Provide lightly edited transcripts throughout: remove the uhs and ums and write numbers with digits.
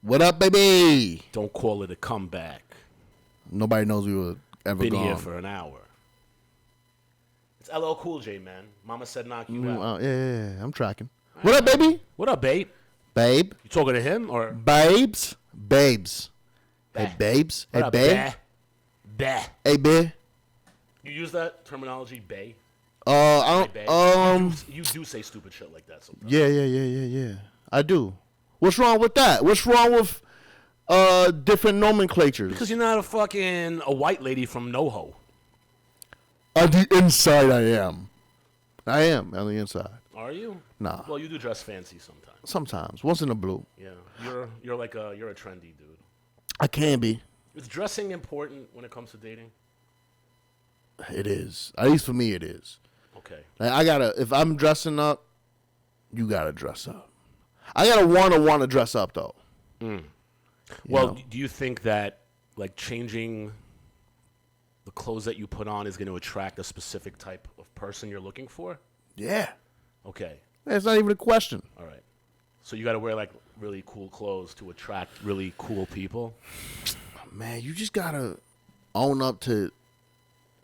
What up, baby? Don't call it a comeback. Nobody knows we were ever Been gone. here for an hour. It's LL Cool J, man. Mama said knock you out. Yeah, I'm tracking. What up, baby? What up, babe? Babe? You talking to him or? Babes? Babes. Bah. Hey, babes? What Hey, up, babe? Bah. Hey, babe? You use that terminology, bae? I Hey, don't, bae. You do say stupid shit like that sometimes. Yeah. I do. What's wrong with that? What's wrong with different nomenclatures? Because you're not a white lady from NoHo. On the inside, I am. I am on the inside. Are you? Nah. Well, you do dress fancy sometimes. Sometimes. Once in a blue. Yeah. You're a trendy dude. I can be. Is dressing important when it comes to dating? It is. At least for me, it is. Okay. Like, if I'm dressing up, you gotta dress up. I gotta want to dress up though. Well, do you think that like changing the clothes that you put on is going to attract a specific type of person you're looking for? Yeah. Okay. It's not even a question. All right. So you got to wear like really cool clothes to attract really cool people? Man, you just gotta own up to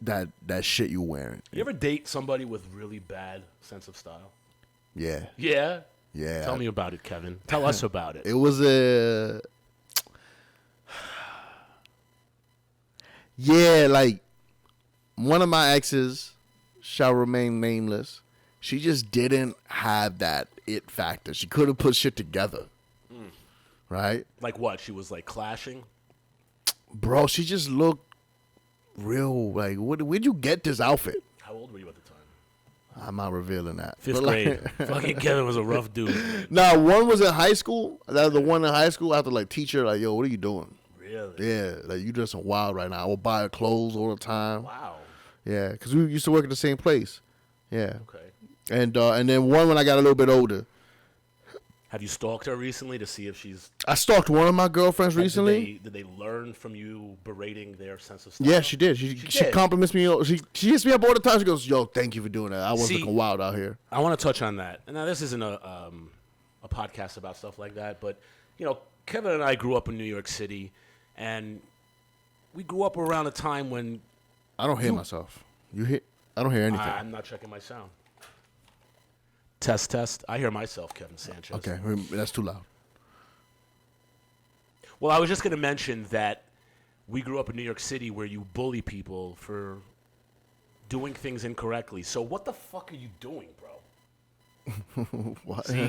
that shit you wearing. You ever date somebody with really bad sense of style? Yeah. Yeah? Yeah. Tell me about it, Kevin. Tell us about it. It was like one of my exes shall remain nameless. She just didn't have that it factor. She couldn't put shit together. Right? Like what? She was like clashing? Bro, she just looked real like, where'd you get this outfit? How old were you at the time? I'm not revealing that. Fifth grade. Fucking Kevin was a rough dude. Nah, one was in high school. That was the one in high school. I had to like teach her, like, yo, what are you doing? Really? Yeah, like you dressing wild right now. I will buy her clothes all the time. Wow. Yeah, because we used to work at the same place. Yeah. Okay. And then one when I got a little bit older. Have you stalked her recently to see if she's... I stalked one of my girlfriends recently. Did they learn from you berating their sense of style? Yeah, she did. She compliments me. She hits me up all the time. She goes, yo, thank you for doing that. I was looking wild out here. I want to touch on that. And now this isn't a podcast about stuff like that, but, you know, Kevin and I grew up in New York City, and we grew up around a time when... I don't hear myself. You hear? I don't hear anything. I'm not checking my sound. Test. I hear myself, Kevin Sanchez. Okay, that's too loud. Well, I was just going to mention that we grew up in New York City where you bully people for doing things incorrectly. So what the fuck are you doing, bro? What? See,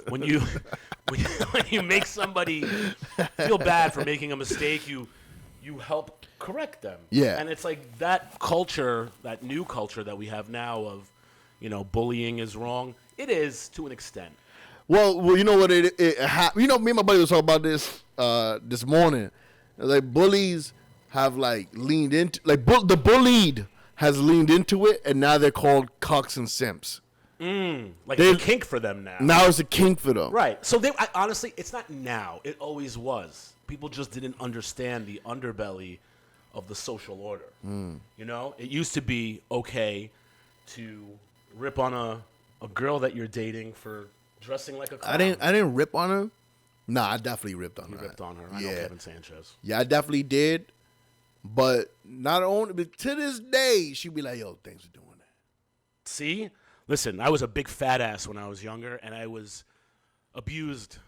when you make somebody feel bad for making a mistake, you help correct them. Yeah. And it's like that culture, that new culture that we have now of, you know, bullying is wrong. It is to an extent. Well, you know what? Me and my buddy was talking about this this morning. Like bullies have like leaned into the bullied has leaned into it, and now they're called cucks and simps. Like it's a kink for them now. Now it's a kink for them. Right. So honestly, it's not now. It always was. People just didn't understand the underbelly of the social order. You know, it used to be okay to rip on a girl that you're dating for dressing like a clown. I didn't rip on her. Nah, I definitely ripped on her. You ripped on her. I know Kevin Sanchez. Yeah, I definitely did. But not only, but to this day, she'd be like, yo, thanks for doing that. See? Listen, I was a big fat ass when I was younger, and I was abused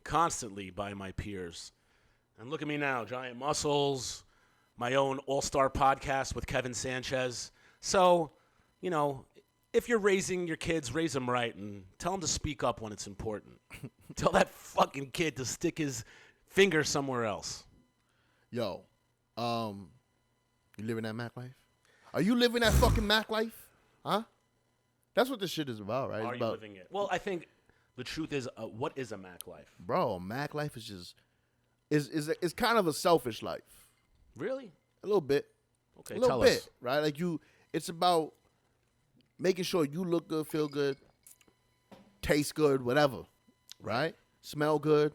constantly by my peers. And look at me now, giant muscles, my own all-star podcast with Kevin Sanchez. So, you know, if you're raising your kids, raise them right and tell them to speak up when it's important. Tell that fucking kid to stick his finger somewhere else. Yo, you living that Mack life? Are you living that fucking Mack life? Huh? That's what this shit is about, right? Are you living it? Well, I think the truth is, what is a Mack life? Bro, Mack life is just is kind of a selfish life. Really? A little bit. Okay, a little tell bit, us. right? Like it's about making sure you look good, feel good, taste good, whatever, right? Smell good,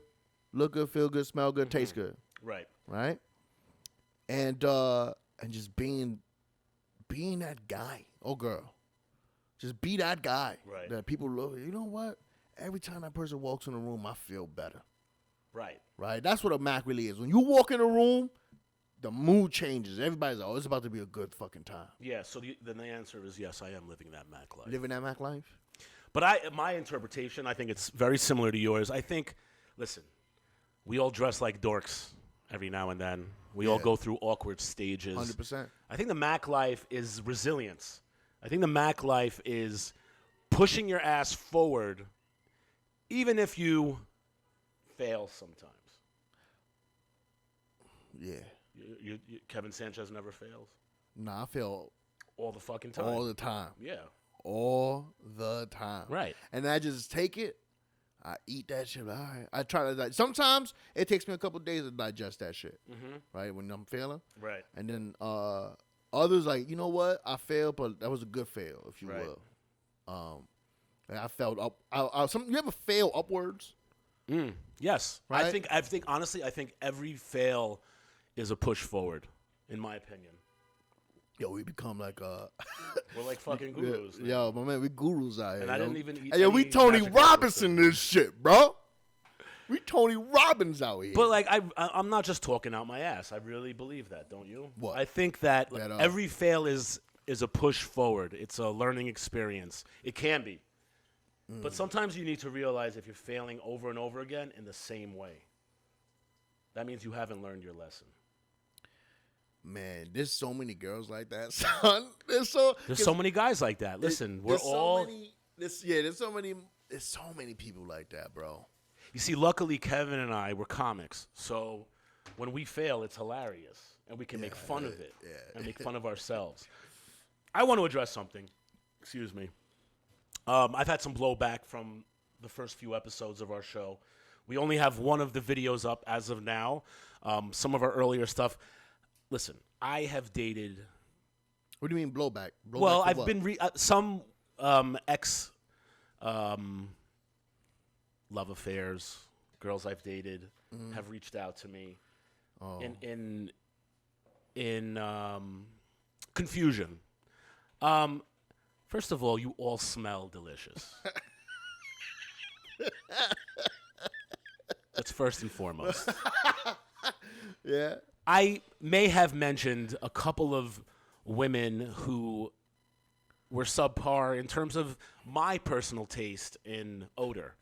look good, feel good, smell good, taste good, Right. right? And just being that guy or girl, just be that guy Right. that people look. You know what? Every time that person walks in the room, I feel better. Right. Right? That's what a Mac really is. When you walk in a room, the mood changes. Everybody's like, oh, it's about to be a good fucking time. Yeah, so then the answer is yes, I am living that Mac life. Living that Mac life? But my interpretation, I think it's very similar to yours. I think, listen, we all dress like dorks every now and then. We all go through awkward stages. 100%. I think the Mac life is resilience. I think the Mac life is pushing your ass forward even if you fail sometimes. Yeah. You, Kevin Sanchez never fails? Nah, I fail all the fucking time. All the time. Yeah. All the time. Right. And I just take it. I eat that shit. All right. I try to. Sometimes it takes me a couple days to digest that shit. Mm-hmm. Right. When I'm failing. Right. And then others like, you know what? I failed, but that was a good fail, if you will. I failed up. You ever fail upwards? Yes. Right? I think honestly, I think every fail is a push forward, in my opinion. Yo, we become like we're like fucking gurus. Yo, my man, we gurus out here. And I didn't even eat. Hey, yo, we Tony Robinson this shit, bro. We Tony Robbins out here. But like, I'm not just talking out my ass. I really believe that, don't you? What? I think that every fail is a push forward. It's a learning experience. It can be. But sometimes you need to realize if you're failing over and over again in the same way, that means you haven't learned your lesson. Man, there's so many girls like that, son. There's so many guys like that. Listen, there's so many people like that, bro. You see, luckily Kevin and I were comics, so when we fail, it's hilarious, and we can make fun of it and make fun of ourselves. I want to address something. Excuse me. I've had some blowback from the first few episodes of our show. We only have one of the videos up as of now. Some of our earlier stuff. Listen, I have dated. What do you mean blowback? Well, I've been some ex love affairs, girls I've dated have reached out to me in confusion. First of all, you all smell delicious. That's first and foremost. Yeah. I may have mentioned a couple of women who were subpar in terms of my personal taste in odor.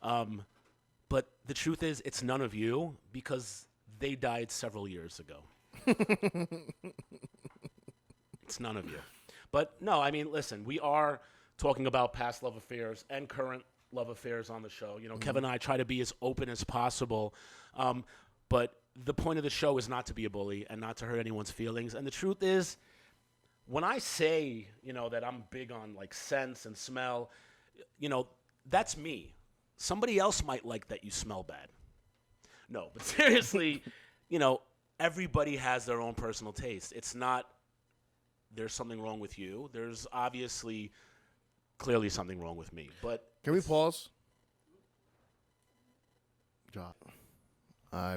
But the truth is, it's none of you because they died several years ago. It's none of you. But no, I mean, listen, we are talking about past love affairs and current love affairs on the show. You know, Kevin and I try to be as open as possible. But the point of the show is not to be a bully and not to hurt anyone's feelings. And the truth is, when I say, you know, that I'm big on like sense and smell, you know, that's me. Somebody else might like that you smell bad. No, but seriously, you know, everybody has their own personal taste. It's not there's something wrong with you. There's obviously clearly something wrong with me. But can we pause? John.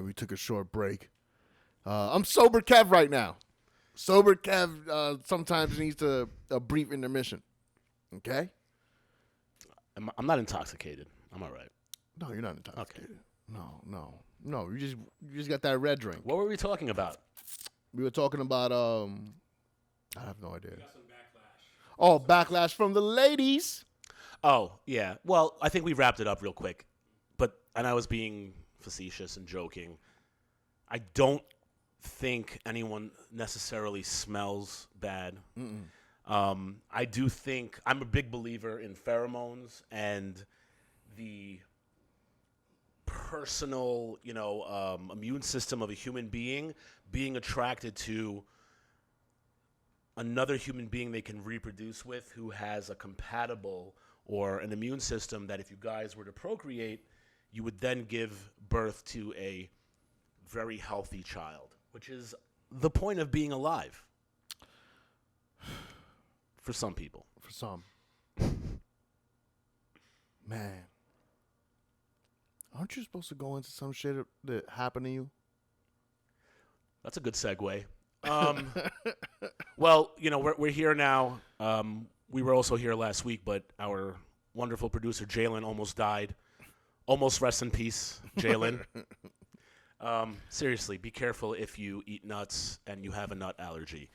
We took a short break. I'm sober Kev right now. Sober Kev sometimes needs a brief intermission. Okay? I'm not intoxicated. I'm all right. No, you're not intoxicated. Okay. No. You just got that red drink. What were we talking about? We were talking about I have no idea. We got some backlash. Oh, backlash from the ladies. Oh, yeah. Well, I think we wrapped it up real quick. And I was being facetious and joking. I don't think anyone necessarily smells bad. I do think I'm a big believer in pheromones and the personal, you know, immune system of a human being being attracted to another human being they can reproduce with who has a compatible or an immune system that if you guys were to procreate, you would then give birth to a very healthy child, which is the point of being alive. For some people. For some. Man. Aren't you supposed to go into some shit that happened to you? That's a good segue. Well, you know, we're here now. We were also here last week, but our wonderful producer, Jalen, almost died. Almost rest in peace, Jalen. Seriously, be careful if you eat nuts and you have a nut allergy.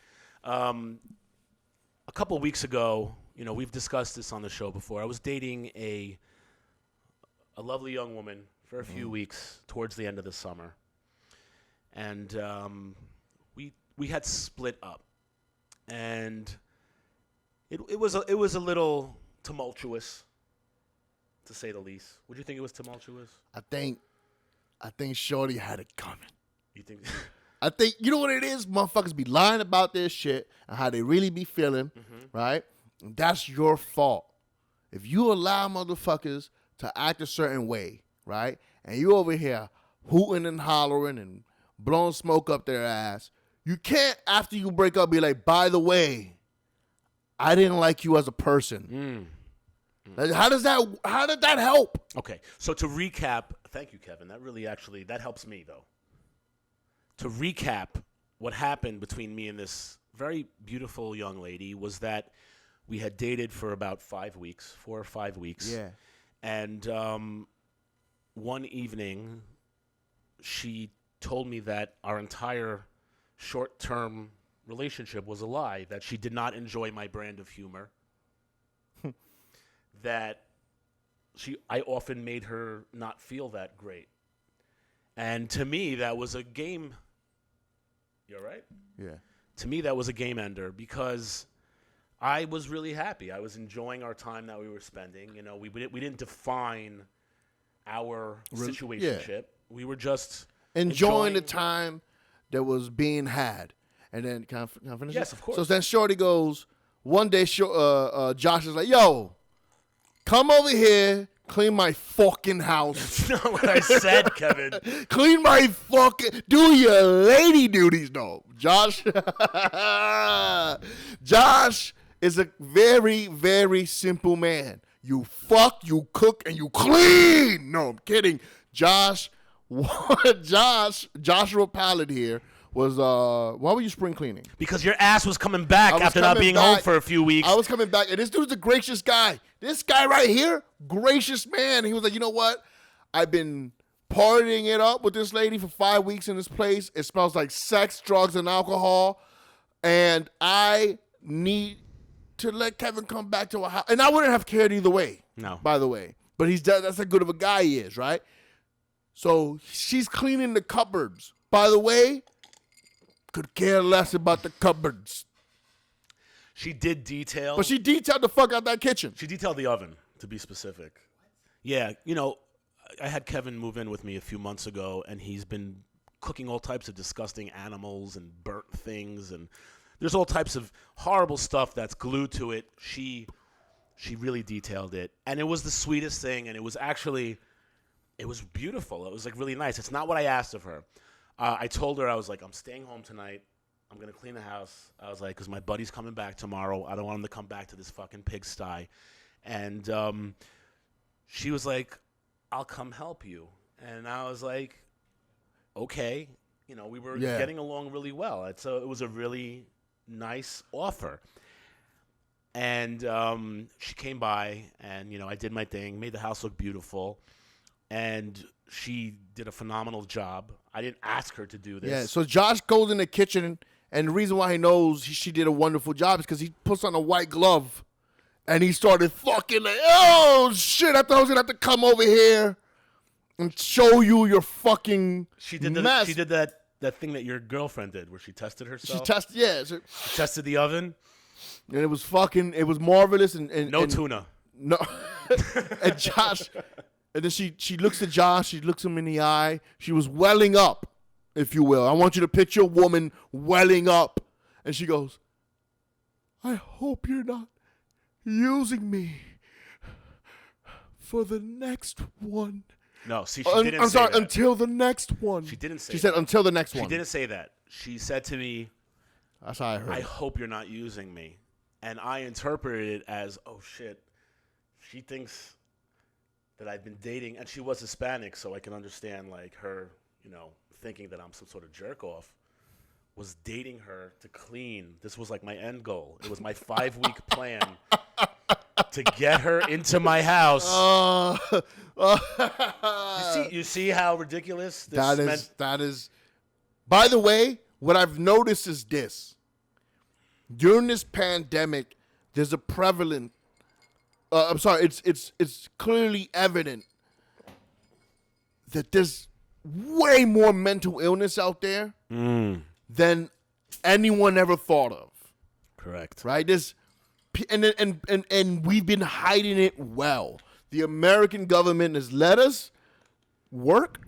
A couple weeks ago, we've discussed this on the show before. I was dating a lovely young woman for a few weeks towards the end of the summer, and we had split up, and it was a little tumultuous, to say the least. Would you think it was tumultuous? I think Shorty had it coming. You think? I think, you know what it is? Motherfuckers be lying about their shit and how they really be feeling, right? And that's your fault. If you allow motherfuckers to act a certain way, right? And you over here hooting and hollering and blowing smoke up their ass, you can't, after you break up, be like, by the way, I didn't like you as a person. Like, how did that help? Okay, so to recap, thank you, Kevin. That helps me, though. To recap, what happened between me and this very beautiful young lady was that we had dated for about 4 or 5 weeks. Yeah. And one evening, she told me that our entire short-term relationship was a lie, that she did not enjoy my brand of humor, that I often made her not feel that great. And to me, that was a game. You all right? Yeah. To me, that was a game ender because I was really happy. I was enjoying our time that we were spending. We didn't define our situationship. Yeah. We were just enjoying the time that was being had. And then, can I finish? Yes, of course. So then Shorty goes, one day Josh is like, yo, come over here, clean my fucking house. That's not what I said, Kevin. Clean my fucking, do your lady duties, though. Josh is a very, very simple man. You fuck, you cook, and you clean. No, I'm kidding. Joshua Pallet here was, why were you spring cleaning? Because your ass was coming back after not being home for a few weeks. I was coming back, and this dude's a gracious guy. This guy right here, gracious man. He was like, you know what? I've been partying it up with this lady for 5 weeks in this place. It smells like sex, drugs, and alcohol, and I need to let Kevin come back to our house. And I wouldn't have cared either way. No. By the way. But that's how good of a guy he is, right? So she's cleaning the cupboards. By the way, could care less about the cupboards. She did detail. But she detailed the fuck out that kitchen. She detailed the oven, to be specific. Yeah, I had Kevin move in with me a few months ago, and he's been cooking all types of disgusting animals and burnt things, and there's all types of horrible stuff that's glued to it. She really detailed it, and it was the sweetest thing, and it was beautiful. It was like really nice. It's not what I asked of her. I told her, I was like, I'm staying home tonight. I'm going to clean the house. I was like, because my buddy's coming back tomorrow. I don't want him to come back to this fucking pigsty. And she was like, I'll come help you. And I was like, okay. We were getting along really well. It was a really nice offer. And she came by, and, I did my thing, made the house look beautiful. And she did a phenomenal job. I didn't ask her to do this. Yeah, so Josh goes in the kitchen, and the reason why he knows she did a wonderful job is because he puts on a white glove, and he started fucking like, oh, shit, I thought I was going to have to come over here and show you your fucking mess. She did that thing that your girlfriend did where she tested herself. She tested the oven. And it was marvelous. And no tuna. No. And Josh... And then she looks at Josh. She looks him in the eye. She was welling up, if you will. I want you to picture a woman welling up. And she goes, I hope you're not using me for the next one. No, see, she didn't say I'm sorry, that. Until the next one. She didn't say She said until the next one. She didn't say that. She said to me, that's how I heard I hope you're not using me. And I interpreted it as, oh, shit, she thinks that I've been dating, and she was Hispanic, so I can understand, like, her, thinking that I'm some sort of jerk-off, was dating her to clean. This was, like, my end goal. It was my 5-week plan to get her into my house. You see how ridiculous this that is. By the way, what I've noticed is this. During this pandemic, there's a prevalent. I'm sorry. It's clearly evident that there's way more mental illness out there than anyone ever thought of. Correct. Right? And we've been hiding it well. The American government has let us work.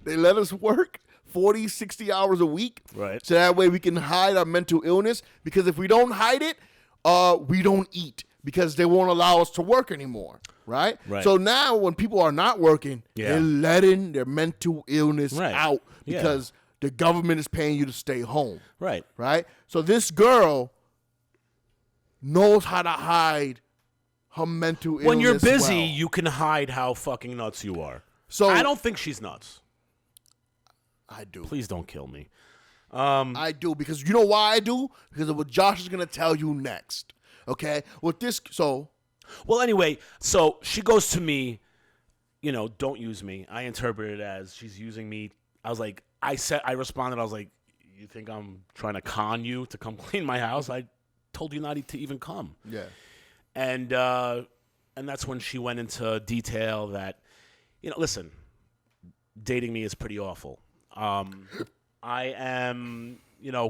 They let us work 40, 60 hours a week. Right. So that way we can hide our mental illness. Because if we don't hide it, we don't eat. Because they won't allow us to work anymore. Right? So now when people are not working, they're letting their mental illness out. Because the government is paying you to stay home. Right. Right? So this girl knows how to hide her mental illness. When you're busy, you can hide how fucking nuts you are. So I don't think she's nuts. I do. Please don't kill me. I do, because you know why I do? Because of what Josh is going to tell you next. Okay? With this, well, anyway, so she goes to me, don't use me. I interpret it as she's using me. I was like, I responded, I was like, you think I'm trying to con you to come clean my house? I told you not to even come. Yeah. And that's when she went into detail that, listen, dating me is pretty awful. I am,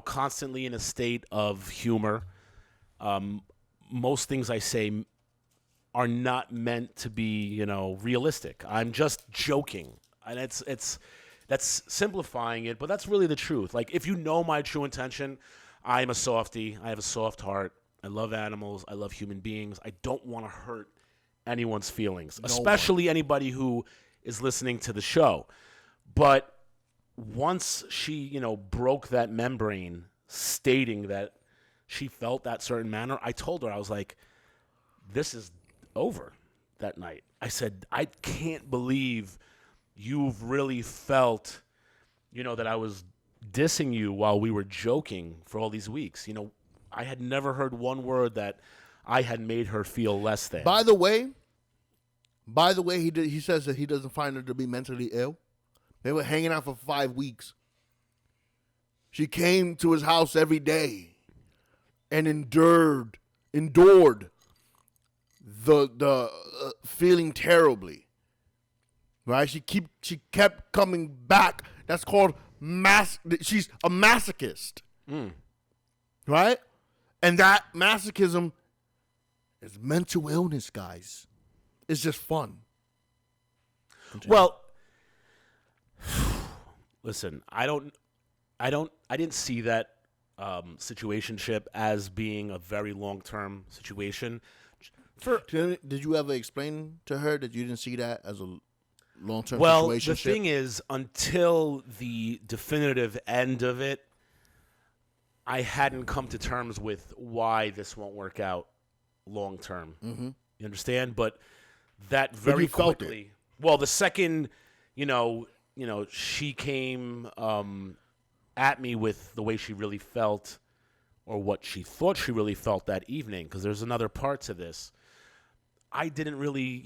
constantly in a state of humor. Most things I say are not meant to be, realistic. I'm just joking. And that's simplifying it, but that's really the truth. Like, if you know my true intention, I'm a softie. I have a soft heart. I love animals. I love human beings. I don't want to hurt anyone's feelings, especially anybody who is listening to the show. But once she, broke that membrane stating that she felt that certain manner, I told her, I was like, this is over that night. I said, I can't believe you've really felt, that I was dissing you while we were joking for all these weeks. I had never heard one word that I had made her feel less than. By the way, he says that he doesn't find her to be mentally ill. They were hanging out for 5 weeks. She came to his house every day and endured the feeling terribly. Right? She kept coming back. That's called she's a masochist. Right? And that masochism is mental illness, guys. It's just fun. Continue. Well, listen, I didn't see that situationship as being a very long-term situation. Did you ever explain to her that you didn't see that as a long-term situationship? Well, the thing is, until the definitive end of it, I hadn't come to terms with why this won't work out long-term. Mm-hmm. You understand? But that very quickly. Well, the second, she came at me with the way she really felt, or what she thought she really felt that evening, because there's another part to this. I didn't really,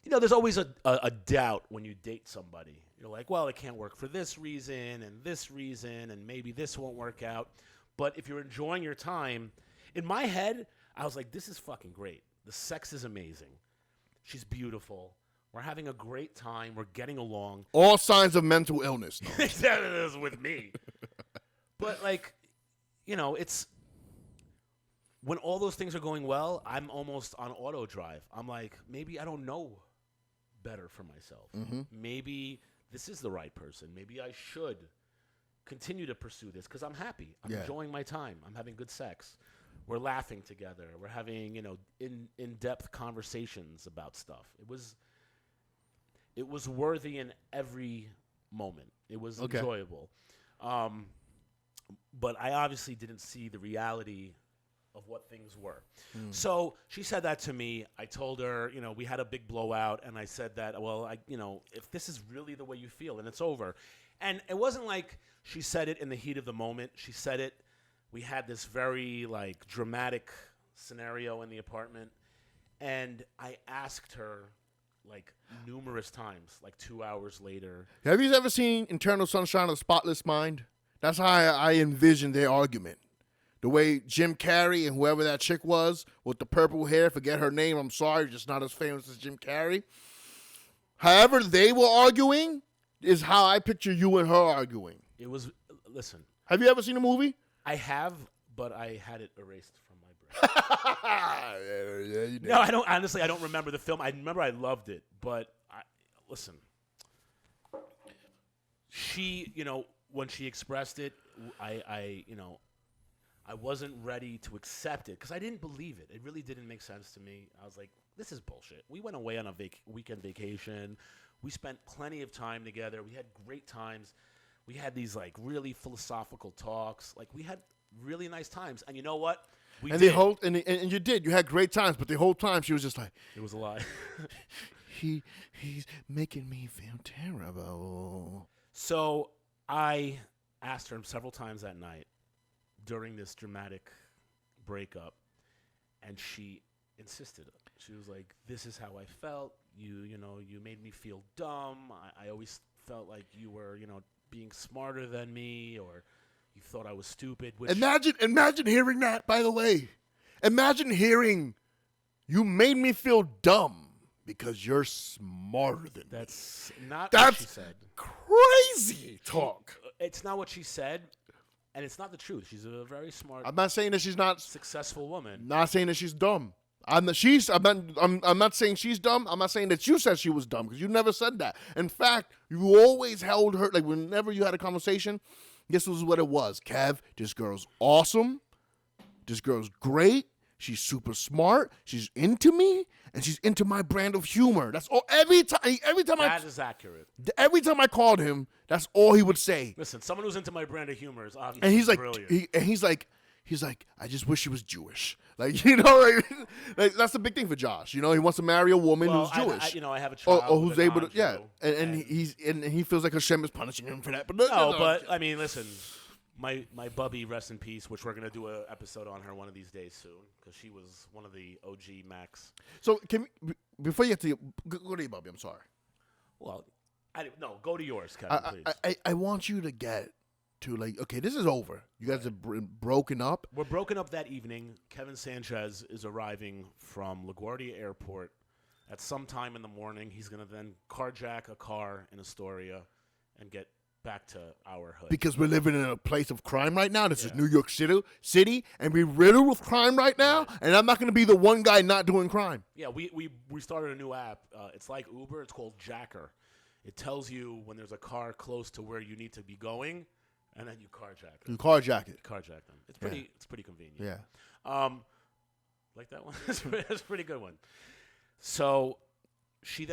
there's always a doubt when you date somebody. You're like, well, it can't work for this reason, and maybe this won't work out. But if you're enjoying your time, in my head, I was like, this is fucking great. The sex is amazing. She's beautiful. We're having a great time. We're getting along. All signs of mental illness. That is with me. But, it's when all those things are going well, I'm almost on auto drive. I'm like, maybe I don't know better for myself. Mm-hmm. Maybe this is the right person. Maybe I should continue to pursue this because I'm happy. I'm enjoying my time. I'm having good sex. We're laughing together. We're having, in-depth conversations about stuff. It was worthy in every moment. It was enjoyable. But I obviously didn't see the reality of what things were. So she said that to me. I told her, we had a big blowout, and I said that, well, if this is really the way you feel, and it's over. And it wasn't like she said it in the heat of the moment. She said it. We had this very dramatic scenario in the apartment, And I asked her like numerous times, like 2 hours later. Have you ever seen Eternal Sunshine of the Spotless Mind? That's how I envisioned their argument. The way Jim Carrey and whoever that chick was with the purple hair, forget her name, I'm sorry, just not as famous as Jim Carrey. However they were arguing is how I picture you and her arguing. It was, listen. Have you ever seen the movie? I have, but I had it erased from my brain. Yeah, you did. No, I don't. Honestly, I don't remember the film. I remember I loved it, but listen. She, when she expressed it, I wasn't ready to accept it because I didn't believe it. It really didn't make sense to me. I was like, this is bullshit. We went away on a weekend vacation. We spent plenty of time together. We had great times. We had these like really philosophical talks. Like we had really nice times. And you know what? And you did. You had great times, but the whole time she was just like, it was a lie. He's making me feel terrible. So I asked her several times that night during this dramatic breakup, and she insisted. She was like, "This is how I felt. You made me feel dumb. I always felt like you were, being smarter than me, or you thought I was stupid." Which Imagine hearing that. By the way, imagine hearing, "You made me feel dumb because you're smarter than me." That's not what she said. Crazy talk. It's not what she said. And it's not the truth. She's a very smart. I'm not saying that she's not successful woman. Not saying that she's dumb. I'm not saying she's dumb. I'm not saying that you said she was dumb because you never said that. In fact, you always held her like whenever you had a conversation. This was what it was. Kev, this girl's awesome. This girl's great. She's super smart. She's into me, and she's into my brand of humor. That's all. Every time that is accurate. Every time I called him, that's all he would say. Listen, someone who's into my brand of humor is obviously and he's like, brilliant. He's like, I just wish she was Jewish. Like like that's the big thing for Josh. He wants to marry a woman who's Jewish. I have a child, or who's able to, and he feels like Hashem is punishing him for that. But but I mean, listen. My bubby, rest in peace, which we're going to do an episode on her one of these days soon, because she was one of the OG Macks. So, before you get to go to your bubby, I'm sorry. Well, go to yours, Kevin, please. I want you to get to, like, okay, this is over. You guys have broken up. We're broken up that evening. Kevin Sanchez is arriving from LaGuardia Airport at some time in the morning. He's going to then carjack a car in Astoria and get back to our hood. Because we're living in a place of crime right now. This is New York City, and we're riddled with crime right now, and I'm not going to be the one guy not doing crime. Yeah, we started a new app. It's like Uber. It's called Jacker. It tells you when there's a car close to where you need to be going, and then you carjack them. You carjack it. Carjack them. It's pretty convenient. Yeah. Like that one? That's a pretty good one. So she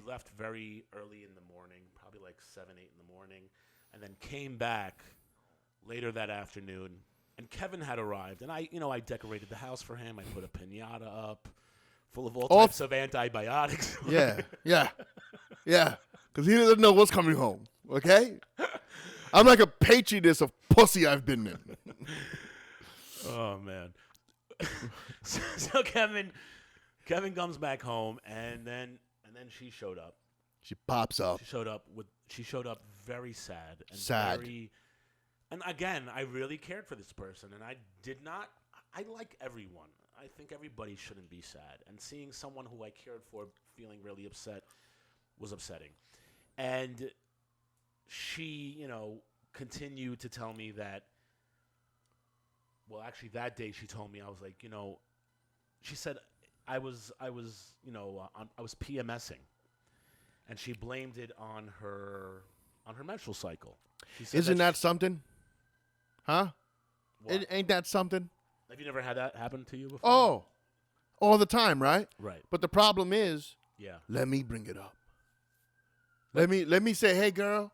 left very early in the morning, probably like 7, 8 in the morning, and then came back later that afternoon. And Kevin had arrived, and I decorated the house for him. I put a piñata up, full of all types of antibiotics. Yeah. Because he doesn't know what's coming home. Okay, I'm like a patriotess of pussy I've been in. Oh man. So Kevin comes back home, and then she showed up. She pops up. She showed up very sad and sad. And again, I really cared for this person, and I like everyone. I think everybody shouldn't be sad. And seeing someone who I cared for feeling really upset was upsetting. And she, continued to tell me that. Well, actually, that day she told me, I was like, she said I was PMSing, and she blamed it on her menstrual cycle. Isn't that something? Huh? Ain't that something? Have you never had that happen to you before? Oh, all the time, right? Right. But the problem is, yeah. Let me bring it up. Let me say, hey, girl,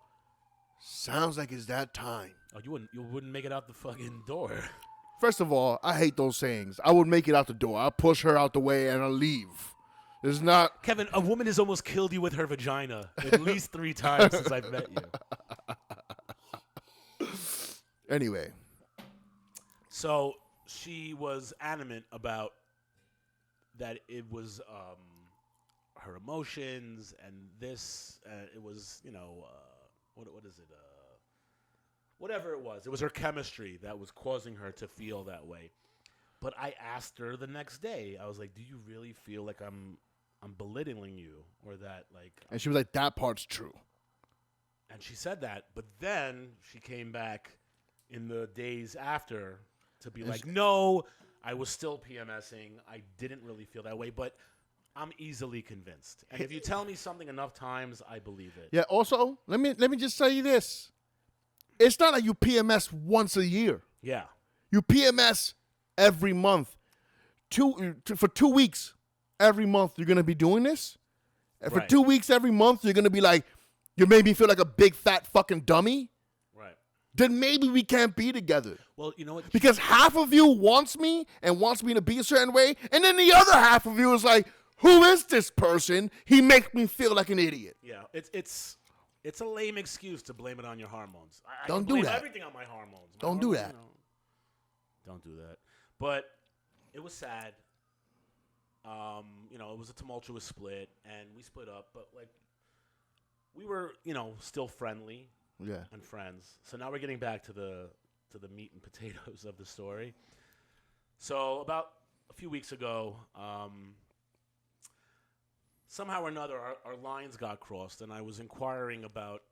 sounds like it's that time. Oh, you wouldn't make it out the fucking door. First of all, I hate those sayings. I would make it out the door. I'll push her out the way and I'll leave. There's not... Kevin, a woman has almost killed you with her vagina at least 3 times since I've met you. Anyway. So she was adamant about that it was her emotions and this. It was, what is it? Whatever it was. It was her chemistry that was causing her to feel that way. But I asked her the next day. I was like, "Do you really feel like I'm belittling you, or that like?" And she was like, "That part's true." And she said that, but then she came back in the days after to be like, "No, I was still PMSing. I didn't really feel that way, but I'm easily convinced. And if you tell me something enough times, I believe it." Yeah. Also, let me just tell you this: it's not like you PMS once a year. Yeah. You PMS every month. For 2 weeks, every month you're gonna be doing this. And for Right. 2 weeks every month, you're gonna be like, "You made me feel like a big fat fucking dummy." Right. Then maybe we can't be together. Well, you know what? Because half of you wants me and wants me to be a certain way, and then the other half of you is like, "Who is this person? He makes me feel like an idiot." Yeah, it's a lame excuse to blame it on your hormones. I Don't can do blame that. everything on my hormones. Don't do that. Don't do that. But it was sad. It was a tumultuous split, and we split up. But like, we were, still friendly. Yeah. And friends. So now we're getting back to the meat and potatoes of the story. So about a few weeks ago, somehow or another, our lines got crossed, and I was inquiring about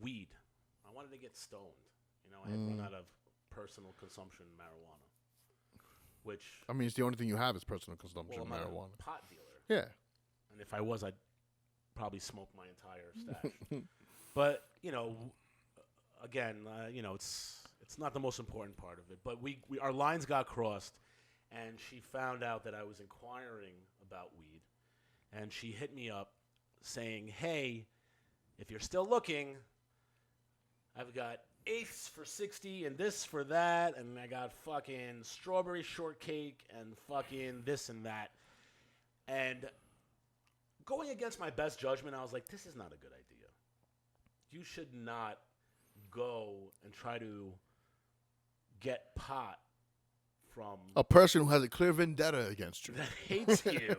weed. I wanted to get stoned. I had run out of personal consumption marijuana, which I mean, it's the only thing you have is personal consumption I'm marijuana. not a pot dealer. Yeah. And if I was, I'd probably smoke my entire stash. But again, it's not the most important part of it. But our lines got crossed, and she found out that I was inquiring about weed, and she hit me up saying, "Hey, if you're still looking, I've got eighths for 60 and this for that, and I got fucking strawberry shortcake and fucking this and that." And going against my best judgment, I was like, this is not a good idea. You should not go and try to get pot from a person who has a clear vendetta against you. that hates you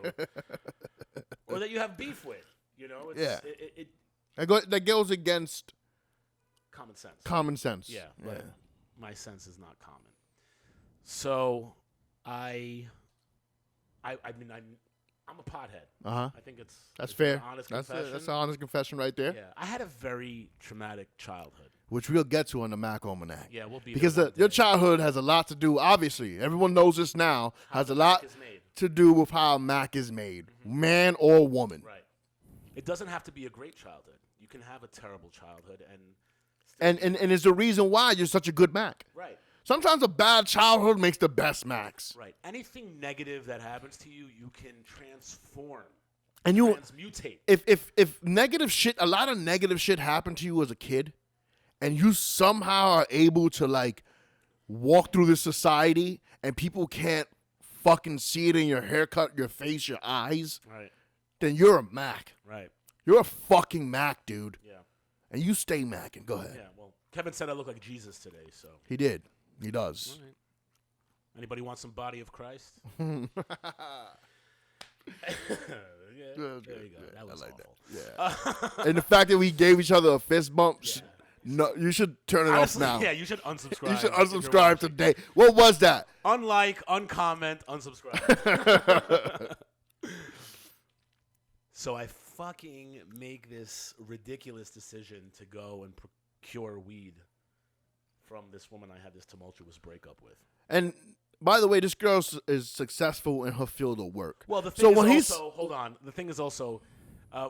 or that you have beef with. Yeah. It That goes against common sense. common sense. Yeah, but my sense is not common. So I'm a pothead. Uh-huh. I think it's fair. An honest That's confession. an honest confession right there. Yeah, I had a very traumatic childhood. Which we'll get to on the Mack Almanac. Yeah, we'll be because there one your day. childhood has a lot to do. Obviously, everyone knows this now. How has the a lot Mac is made. to do with how Mac is made, man or woman. Right. It doesn't have to be a great childhood. You can have a terrible childhood And it's the reason why you're such a good Mac. right. Sometimes a bad childhood makes the best Macs. Right. Anything negative that happens to you, you can transform. And you, Transmutate. if negative shit, a lot of negative shit happened to you as a kid, and you somehow are able to like walk through this society, and people can't fucking see it in your haircut, your face, your eyes, Right. then you're a Mac. Right. You're a fucking Mac, dude. Yeah. And you stay Macking. Go ahead. Yeah. Well, Kevin said I look like Jesus today, so. He did. He does. All right. Anybody want some body of Christ? Yeah, there you go. That was I like awful. that. Yeah. And the fact that we gave each other a fist bump, no, you should turn it Honestly, off now. Yeah, you should unsubscribe. You should if you're unsubscribe watching. today. What was that? Unlike, uncomment, unsubscribe. So I fucking make this ridiculous decision to go and procure weed from this woman I had this tumultuous breakup with. And by the way, this girl is successful in her field of work. Well, the thing So is when also, hold on. The thing is also,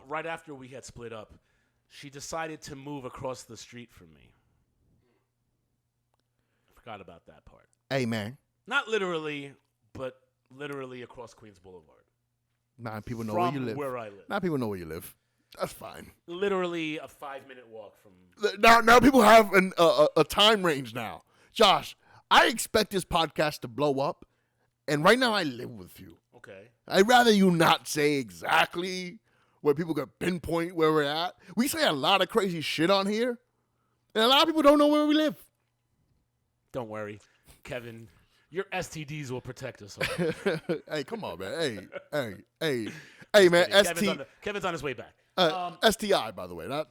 right after we had split up, she decided to move across the street from me. I forgot about that part. Hey, man. Not literally, but literally across Queens Boulevard. Now people know From where you live. where I live. Now people know where you live. That's fine. Literally a 5-minute walk from. Now people have a time range now. Josh, I expect this podcast to blow up, and right now I live with you. Okay. I'd rather you not say exactly where people can pinpoint where we're at. We say a lot of crazy shit on here, and a lot of people don't know where we live. Don't worry. Kevin Your STDs will protect us all. Hey, come on, man. Hey, man. Kevin's on his way back. STI, by the way. Not.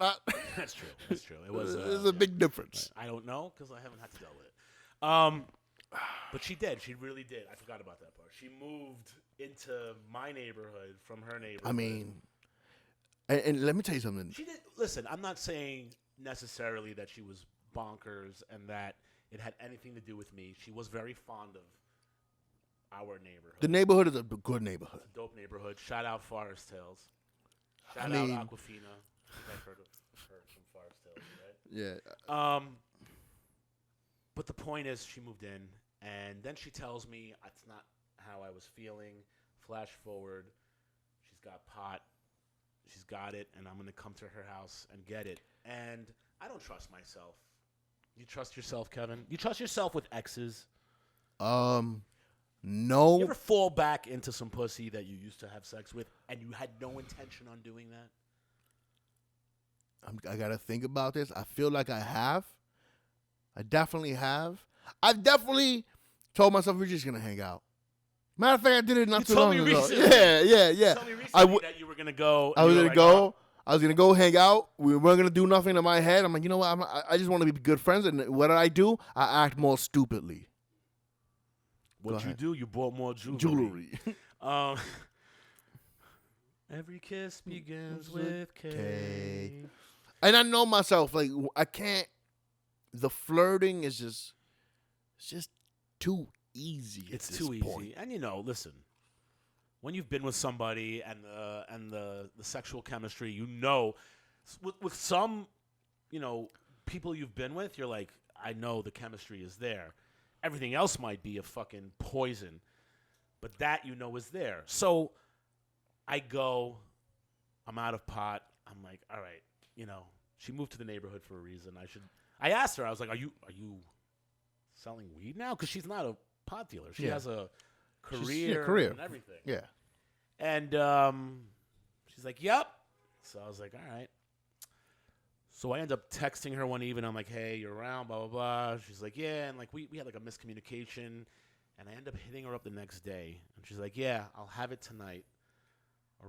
That's true. It was. There's a big difference. I don't know because I haven't had to deal with it. But she did. She really did. I forgot about that part. She moved into my neighborhood from her neighborhood. I mean, and let me tell you something. She did. Listen, I'm not saying necessarily that she was bonkers and that it had anything to do with me. She was very fond of our neighborhood. The neighborhood is a good neighborhood. It's a dope neighborhood. Shout out Forest Hills. Shout out Aquafina. I've heard from Forest Hills, right? Yeah. But the point is, she moved in, and then she tells me it's not how I was feeling. Flash forward, she's got pot. She's got it, and I'm going to come to her house and get it. And I don't trust myself. You trust yourself, Kevin? You trust yourself with exes? No. You ever fall back into some pussy that you used to have sex with, and you had no intention on doing that? I got to think about this. I feel like I have. I definitely have. I've definitely told myself we're just going to hang out. Matter of fact, I did it not too long ago. Recently. Yeah. You told me recently that you were going to go. I was going to go. I was going to go hang out. We weren't going to do nothing in my head. I'm like, you know what? I just want to be good friends. And what did I do? I act more stupidly. What'd you do? You bought more jewelry. Every kiss begins with K. And I know myself. Like, I can't. The flirting is just too easy. It's too easy. And, listen. When you've been with somebody and the sexual chemistry, with some, people you've been with, you're like, I know the chemistry is there. Everything else might be a fucking poison, but that is there. So I go, I'm out of pot. I'm like, all right, she moved to the neighborhood for a reason. I asked her, I was like, are you selling weed now? Because she's not a pot dealer. She has a career and everything. Yeah. And she's like, yep. So I was like, all right. So I end up texting her one evening. I'm like, hey, you're around, blah, blah, blah. She's like, yeah. And we had a miscommunication. And I end up hitting her up the next day. And she's like, yeah, I'll have it tonight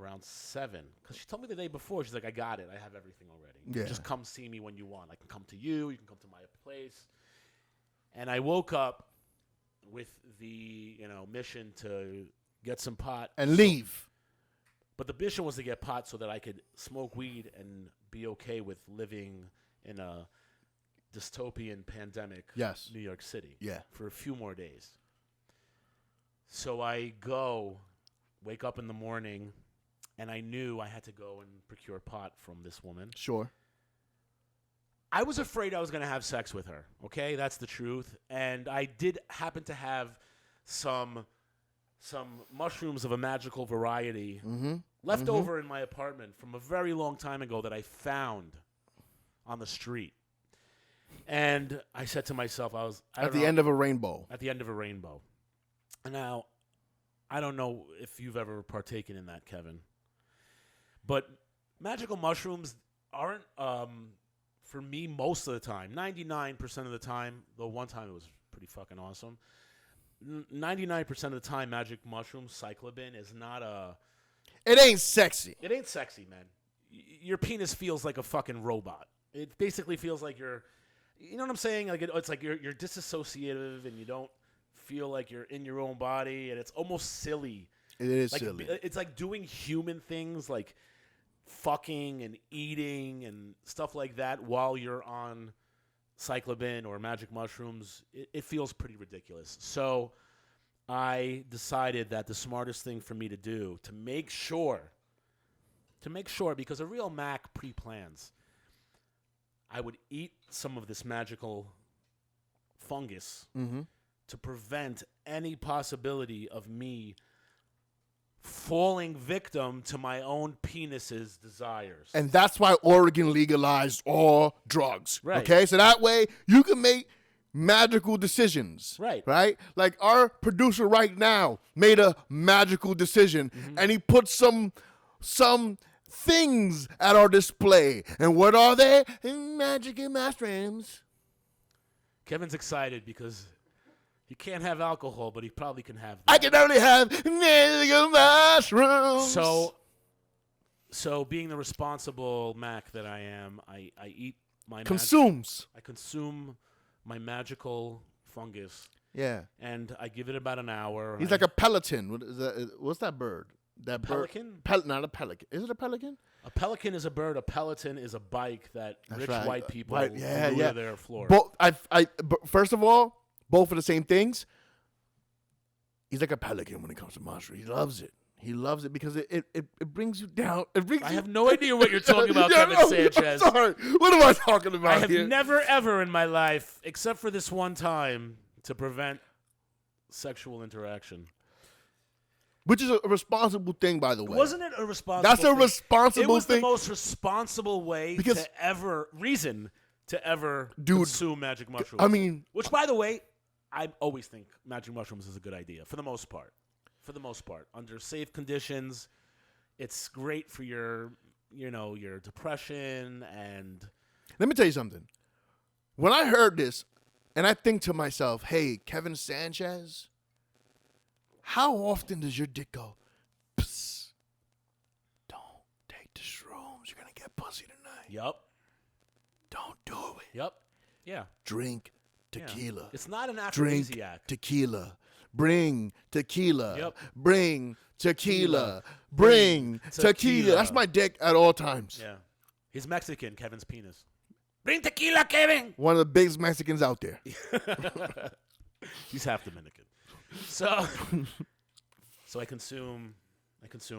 around 7. Because she told me the day before. She's like, I got it. I have everything already. Yeah. Just come see me when you want. I can come to you. You can come to my place. And I woke up with the mission to get some pot and leave. But the mission was to get pot so that I could smoke weed and be okay with living in a dystopian pandemic New York City for a few more days. So I wake up in the morning, and I knew I had to go and procure pot from this woman. Sure. I was afraid I was going to have sex with her, okay? That's the truth. And I did happen to have some mushrooms of a magical variety left over in my apartment from a very long time ago that I found on the street. And I said to myself, at the end of a rainbow. At the end of a rainbow. Now, I don't know if you've ever partaken in that, Kevin. But magical mushrooms aren't, for me, most of the time, 99% of the time, though one time it was pretty fucking awesome, 99% of the time, magic mushrooms, psilocybin, is not a... It ain't sexy. It ain't sexy, man. Your penis feels like a fucking robot. It basically feels like you're... You know what I'm saying? Like it's like you're disassociative and you don't feel like you're in your own body, and it's almost silly. It is silly. It's like doing human things like fucking and eating and stuff like that while you're on psilocybin or magic mushrooms. It feels pretty ridiculous. So I decided that the smartest thing for me to do to make sure, because a real Mac pre-plans, I would eat some of this magical fungus to prevent any possibility of me falling victim to my own penis's desires. And that's why Oregon legalized all drugs. Right. Okay? So that way you can make magical decisions. Right. Right? Like our producer right now made a magical decision and he put some things at our display. And what are they? Magic and mushrooms. Kevin's excited because He can't have alcohol, but he probably can have I that. can only have magical mushrooms. So being the responsible Mac that I am, I eat my Consumes. I consume my magical fungus, Yeah. and I give it about an hour. He's like a pelican. What's that bird? That pelican? Not a pelican. Is it a pelican? A pelican is a bird. A peloton is a bike that rich right. white people Right. glue Yeah. to their floor. But first of all, both are the same things. He's like a pelican when it comes to mushrooms. He loves it. He loves it because it brings you down. I have no idea what you're talking about, Kevin Sanchez. I'm sorry. What am I talking about I have here? never, ever in my life, except for this one time, to prevent sexual interaction. Which is a responsible thing, by the way. Wasn't it a responsible That's a thing? responsible It was thing. the most responsible way to ever consume magic mushrooms. I mean, which, by the way, I always think magic mushrooms is a good idea for the most part. Under safe conditions, it's great for your depression. And let me tell you something. When I heard this, and I think to myself, hey, Kevin Sanchez, how often does your dick go, psst, don't take the shrooms, you're going to get pussy tonight. Yup. Don't do it. Yup. Yeah. Drink tequila. Yeah. It's not an Drink aphrodisiac. tequila. Bring tequila. Yep. Bring tequila. Bring tequila. That's my dick at all times. Yeah. He's Mexican, Kevin's penis. Bring tequila, Kevin. One of the biggest Mexicans out there. He's half Dominican. So I consume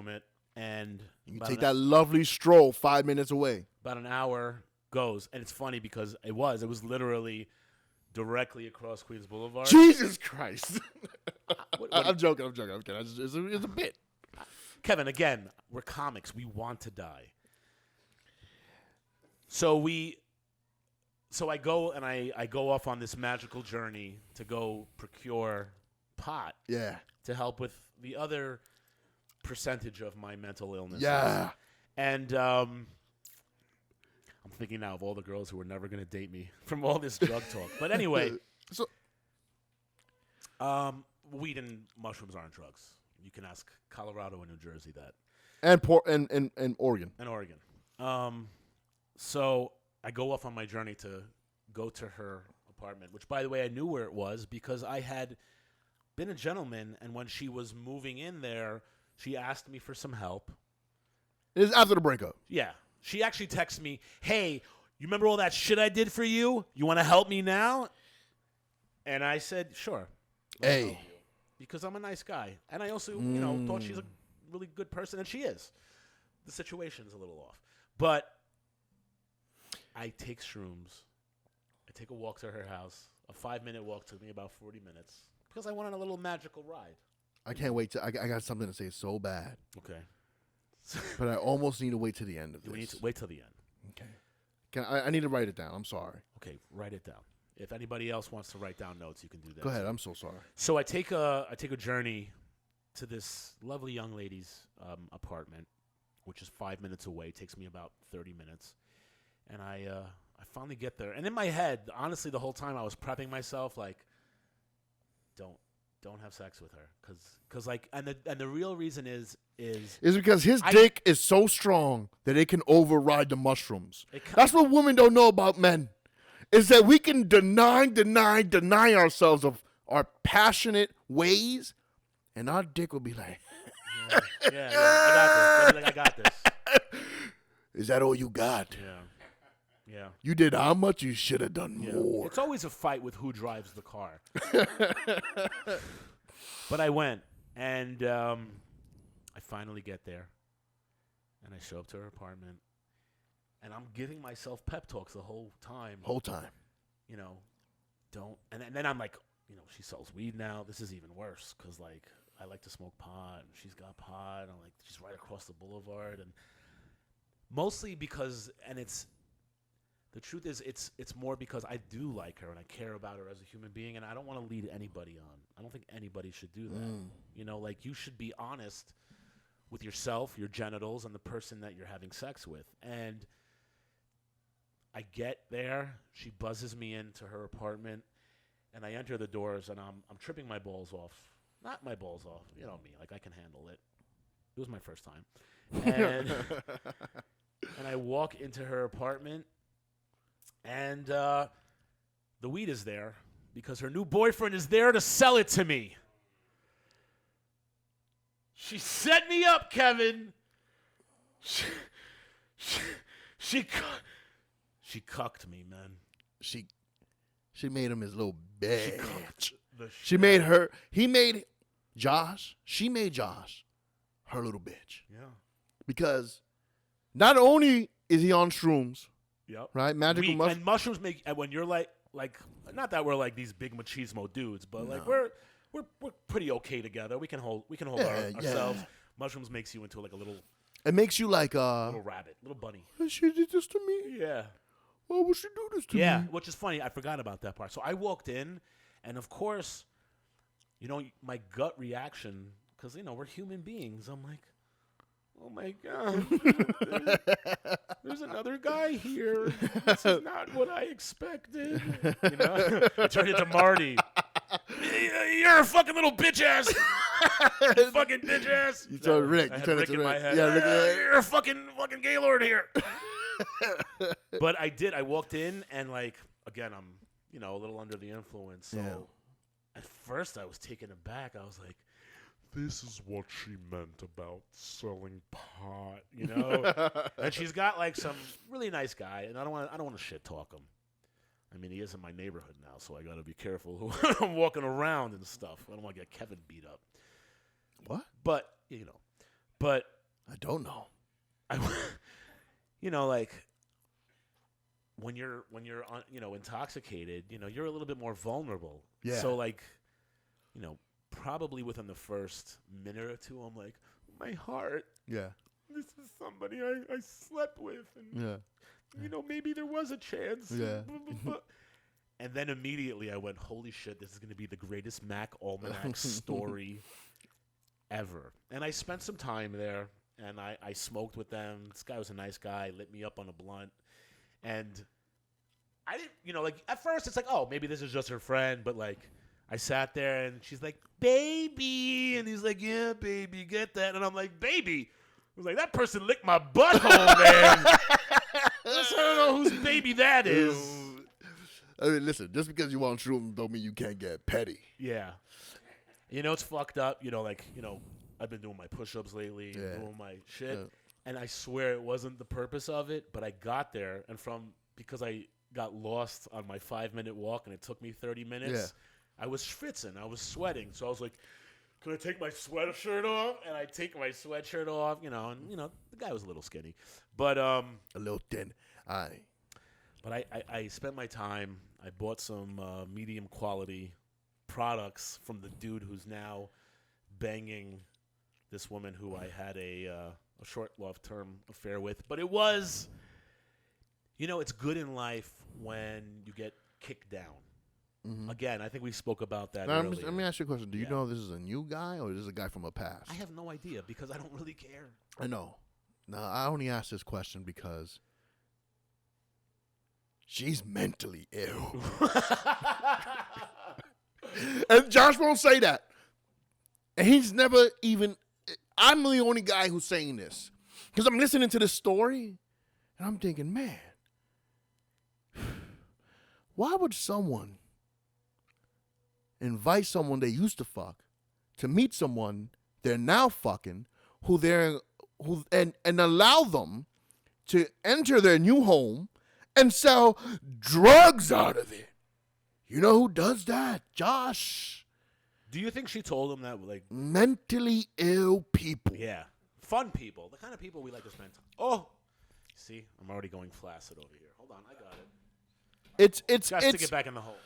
it, and you take that lovely stroll 5 minutes away. About an hour goes, and it's funny because it was literally directly across Queens Boulevard. Jesus Christ. I'm joking. It's a bit. Kevin, again, we're comics. We want to die. So I go and I go off on this magical journey to go procure pot. Yeah. To help with the other percentage of my mental illness. Yeah. And I'm thinking now of all the girls who were never going to date me from all this drug talk. But anyway, weed and mushrooms aren't drugs. You can ask Colorado and New Jersey that. And Oregon. And Oregon. So I go off on my journey to go to her apartment, which, by the way, I knew where it was because I had been a gentleman, and when she was moving in there, she asked me for some help. It is after the breakup. Yeah. She actually texted me, hey, you remember all that shit I did for you? You want to help me now? And I said, sure. Hey. Because I'm a nice guy. And I also, thought she's a really good person, and she is. The situation's a little off. But I take shrooms. I take a walk to her house. A 5-minute walk took me about 40 minutes because I went on a little magical ride. I can't wait. I got something to say so bad. Okay. But I almost need to wait to the end of this. We need to wait till the end. Okay. I need to write it down. I'm sorry. Okay, write it down. If anybody else wants to write down notes, you can do that. Go ahead. I'm so sorry. So I take a journey to this lovely young lady's apartment, which is 5 minutes away. It takes me about 30 minutes. And I finally get there. And in my head, honestly, the whole time I was prepping myself, like, don't have sex with her. Cause like, and the real reason is because his dick is so strong that it can override the mushrooms. That's what women don't know about men. Is that we can deny ourselves of our passionate ways, and our dick will be like, I got this. Is that all you got? Yeah. You did how much? You should have done more. It's always a fight with who drives the car. But I went, and I finally get there, and I show up to her apartment, and I'm giving myself pep talks the whole time. Don't. And then I'm like, she sells weed now. This is even worse because, like, I like to smoke pot, and she's got pot. I'm like, she's right across the boulevard, and mostly because, and the truth is, it's more because I do like her and I care about her as a human being, and I don't want to lead anybody on. I don't think anybody should do that. Like, you should be honest with yourself, your genitals, and the person that you're having sex with. And I get there, she buzzes me into her apartment, And I enter the doors, and I'm tripping my balls off. Not my balls off. You know me. Like, I can handle it. It was my first time. And, and I walk into her apartment, and the weed is there because her new boyfriend is there to sell it to me. She set me up, Kevin. She cucked me, man. She made him his little bitch. She made Josh her little bitch. Yeah. Because not only is he on shrooms, yep, right? Magical mushrooms. And mushrooms make, and when you're like not that we're like these big machismo dudes, but like we're pretty okay together. We can hold ourselves. Mushrooms makes you into like a little. It makes you like little rabbit, little bunny. She did this to me. Yeah. Why would she do this to me? Yeah, which is funny. I forgot about that part. So I walked in, and of course, my gut reaction, because we're human beings. I'm like, oh my God, there's another guy here. This is not what I expected. I turned into Marty. You're a fucking little bitch ass. You fucking bitch ass. You turned Rick. I had Rick in my head. Yeah, you're a fucking Gaylord here. But I did. I walked in, and again, I'm a little under the influence. So at first, I was taken aback. I was like, this is what she meant about selling pot, And she's got some really nice guy, and I don't want to shit talk him. I mean, he is in my neighborhood now, so I got to be careful who I'm walking around and stuff. I don't want to get Kevin beat up. What? But but I don't know. When you're intoxicated, you're a little bit more vulnerable. Yeah. So probably within the first minute or two, I'm like, my heart. Yeah. This is somebody I slept with, and maybe there was a chance. Yeah. And then immediately I went, holy shit, this is going to be the greatest Mack Almanac story ever. And I spent some time there, and I smoked with them. This guy was a nice guy, lit me up on a blunt. And I didn't, at first it's like, oh, maybe this is just her friend. But, I sat there, and she's like, baby. And he's like, yeah, baby, get that. And I'm like, baby. I was like, that person licked my butthole, man. I don't know whose baby that is. I mean, listen, just because you want shrooms don't mean you can't get petty. Yeah. It's fucked up. I've been doing my push-ups lately, doing my shit. Yeah. And I swear it wasn't the purpose of it, but I got there, and because I got lost on my 5-minute walk, and it took me 30 minutes, I was schwitzing. I was sweating. So I was like, can I take my sweatshirt off? And I take my sweatshirt off, and the guy was a little skinny. But a little thin. But I spent my time. I bought some medium quality products from the dude who's now banging this woman who I had a short long-term affair with. But it was, it's good in life when you get kicked down. Mm-hmm. Again, I think we spoke about that earlier. Let me ask you a question. Do you know if this is a new guy or is this a guy from a past? I have no idea because I don't really care. I know. Now, I only ask this question because she's mentally ill. And Josh won't say that. And he's never even... I'm the only guy who's saying this. Because I'm listening to this story, and I'm thinking, man, why would someone invite someone they used to fuck to meet someone they're now fucking, and allow them to enter their new home and sell drugs out of it? You know who does that? Josh. Do you think she told him that, mentally ill people? Yeah. Fun people. The kind of people we like to spend time. Oh. See, I'm already going flaccid over here. Hold on, I got it. It's stick it back in the hole.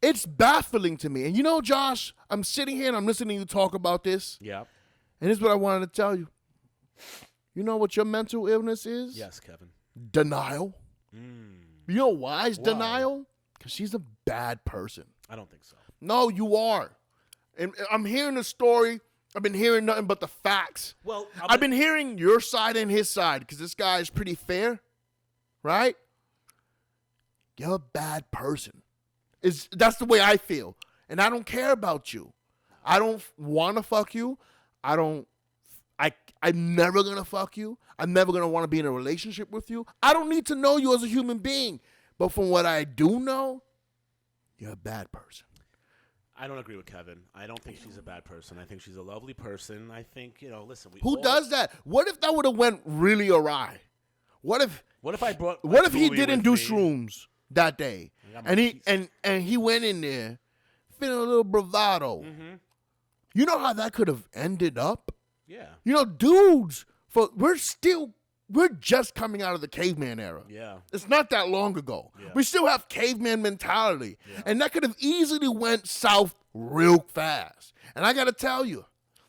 It's baffling to me. And Josh, I'm sitting here and I'm listening to you talk about this. Yeah. And this is what I wanted to tell you. You know what your mental illness is? Yes, Kevin. Denial. You know why it's denial? Because she's a bad person. I don't think so. No, you are. And I'm hearing the story. I've been hearing nothing but the facts. Well, I've been hearing your side and his side because this guy is pretty fair, right? you're a bad person. That's the way I feel. And I don't care about you. I don't want to fuck you. I'm never going to fuck you. I'm never going to want to be in a relationship with you. I don't need to know you as a human being. But from what I do know, you're a bad person. I don't agree with Kevin. I don't think she's a bad person. I think she's a lovely person. I think, listen. Who does that? What if that would have went really awry? What if he didn't do shrooms that day, and he went in there feeling a little bravado? Mm-hmm. You know how that could have ended up? Yeah. Dudes, we're just coming out of the caveman era. Yeah. It's not that long ago. Yeah. We still have caveman mentality. Yeah. And that could have easily went south real fast. And I got to tell you,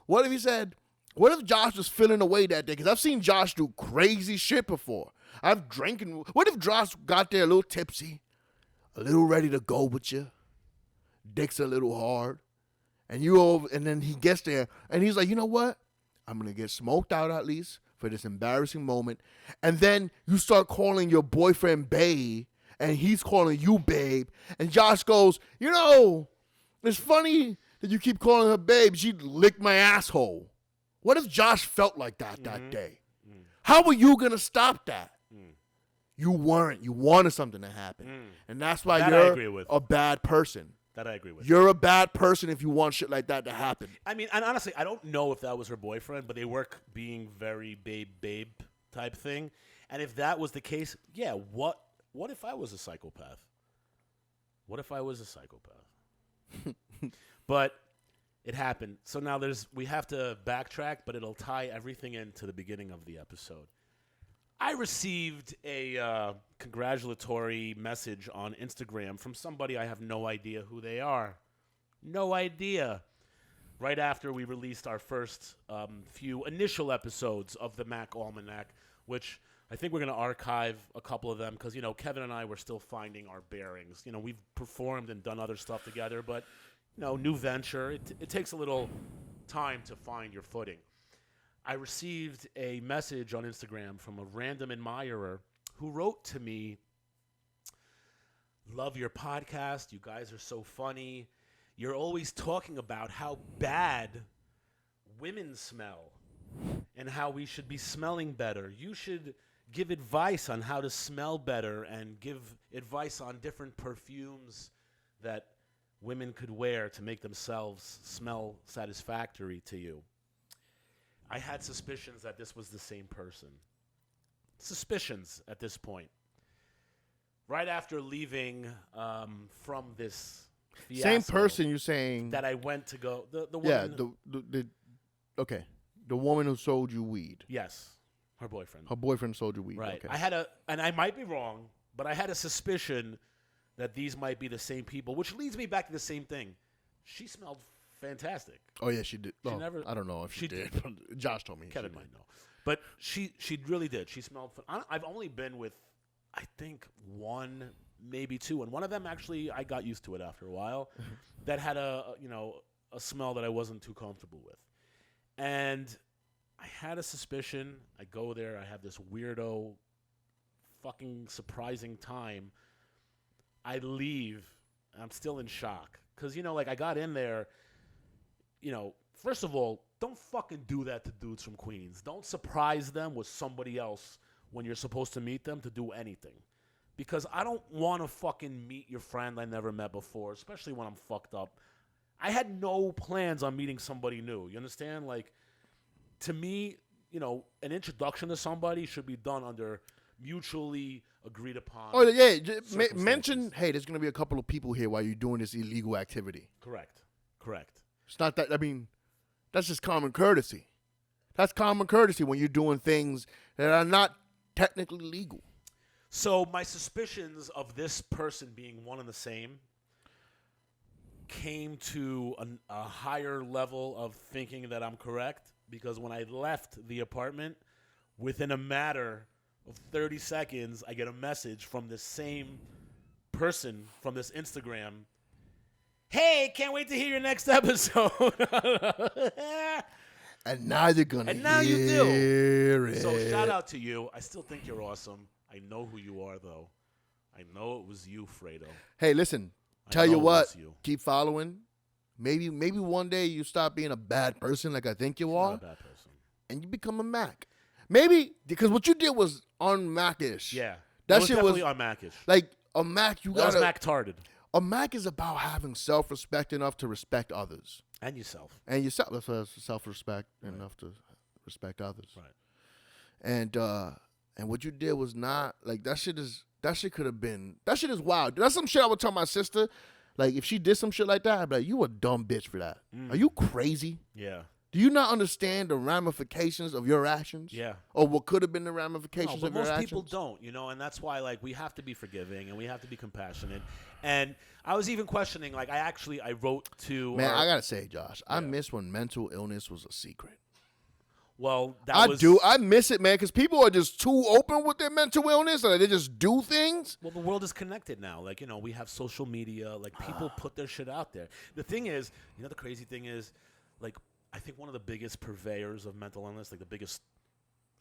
what if Josh was feeling away that day? Because I've seen Josh do crazy shit before. What if Josh got there a little tipsy, a little ready to go with you, dick's a little hard, and then he gets there, and he's like, you know what? I'm going to get smoked out at least for this embarrassing moment. And then you start calling your boyfriend babe, and he's calling you babe. And Josh goes, it's funny that you keep calling her babe. She licked my asshole. What if Josh felt like that day? Mm. How were you going to stop that? Mm. You weren't. You wanted something to happen. Mm. And that's why you're a bad person. That I agree with. You're a bad person if you want shit like that to happen. I mean, and honestly, I don't know if that was her boyfriend, but they work being very babe type thing. And if that was the case, yeah, what if I was a psychopath? What if I was a psychopath? But it happened. So now we have to backtrack, but it'll tie everything into the beginning of the episode. I received a congratulatory message on Instagram from somebody I have no idea who they are. No idea. Right after we released our first few initial episodes of the Mack Almanac, which I think we're going to archive a couple of them because, Kevin and I were still finding our bearings. We've performed and done other stuff together, but, new venture. It takes a little time to find your footing. I received a message on Instagram from a random admirer who wrote to me, "Love your podcast. You guys are so funny. You're always talking about how bad women smell and how we should be smelling better. You should give advice on how to smell better and give advice on different perfumes that women could wear to make themselves smell satisfactory to you." I had suspicions that this was the same person. Suspicions at this point. Right after leaving from this fiasco. Same person you're saying. That I went to go. The woman. Yeah, okay. The woman who sold you weed. Yes. Her boyfriend. Her boyfriend sold you weed. Right. Okay. And I might be wrong, but I had a suspicion that these might be the same people, which leads me back to the same thing. She smelled fantastic. Oh yeah, she did. She never. I don't know if she did. Josh told me. Kevin might know, but she really did. She smelled. I've only been with, I think, one, maybe two, and one of them actually I got used to it after a while. That had a smell that I wasn't too comfortable with, and I had a suspicion. I go there. I have this weirdo, fucking surprising time. I leave. I'm still in shock because I got in there. First of all, don't fucking do that to dudes from Queens. Don't surprise them with somebody else when you're supposed to meet them to do anything. Because I don't want to fucking meet your friend I never met before, especially when I'm fucked up. I had no plans on meeting somebody new. You understand? To me, an introduction to somebody should be done under mutually agreed upon. Oh, yeah. Mention, hey, there's going to be a couple of people here while you're doing this illegal activity. Correct. It's not that, that's just common courtesy. That's common courtesy when you're doing things that are not technically legal. So my suspicions of this person being one and the same came to a higher level of thinking that I'm correct because when I left the apartment, within a matter of 30 seconds, I get a message from the same person from this Instagram. Hey, can't wait to hear your next episode. And now you're going to hear you do. it. So shout out to you. I still think you're awesome. I know who you are, though. I know it was you, Fredo. Hey, listen. Tell you what. Keep following. Maybe one day you stop being a bad person like I think you are. Not a bad person. And you become a Mac. Maybe because what you did was un-Mac-ish. Yeah. That shit was definitely un-Mac-ish. like a Mac. You got Mac-tarded. A Mac is about having self-respect enough to respect others. And yourself. Self-respect enough to respect others. Right. And what you did was not like that shit is wild. That's some shit I would tell my sister. Like if she did some shit like that, I'd be like, you a dumb bitch for that. Are you crazy? Yeah. Do you not understand the ramifications of your actions? Yeah. Or what could have been the ramifications of your actions? Most people don't, and that's why, like, we have to be forgiving and we have to be compassionate. And I was even questioning, like, I wrote to... Man, I got to say, Josh, I miss when mental illness was a secret. Well, I miss it, man, because people are just too open with their mental illness and they just do things. Well, the world is connected now. Like, we have social media. Like, people put their shit out there. The thing is, the crazy thing is, like, I think one of the biggest purveyors of mental illness, like the biggest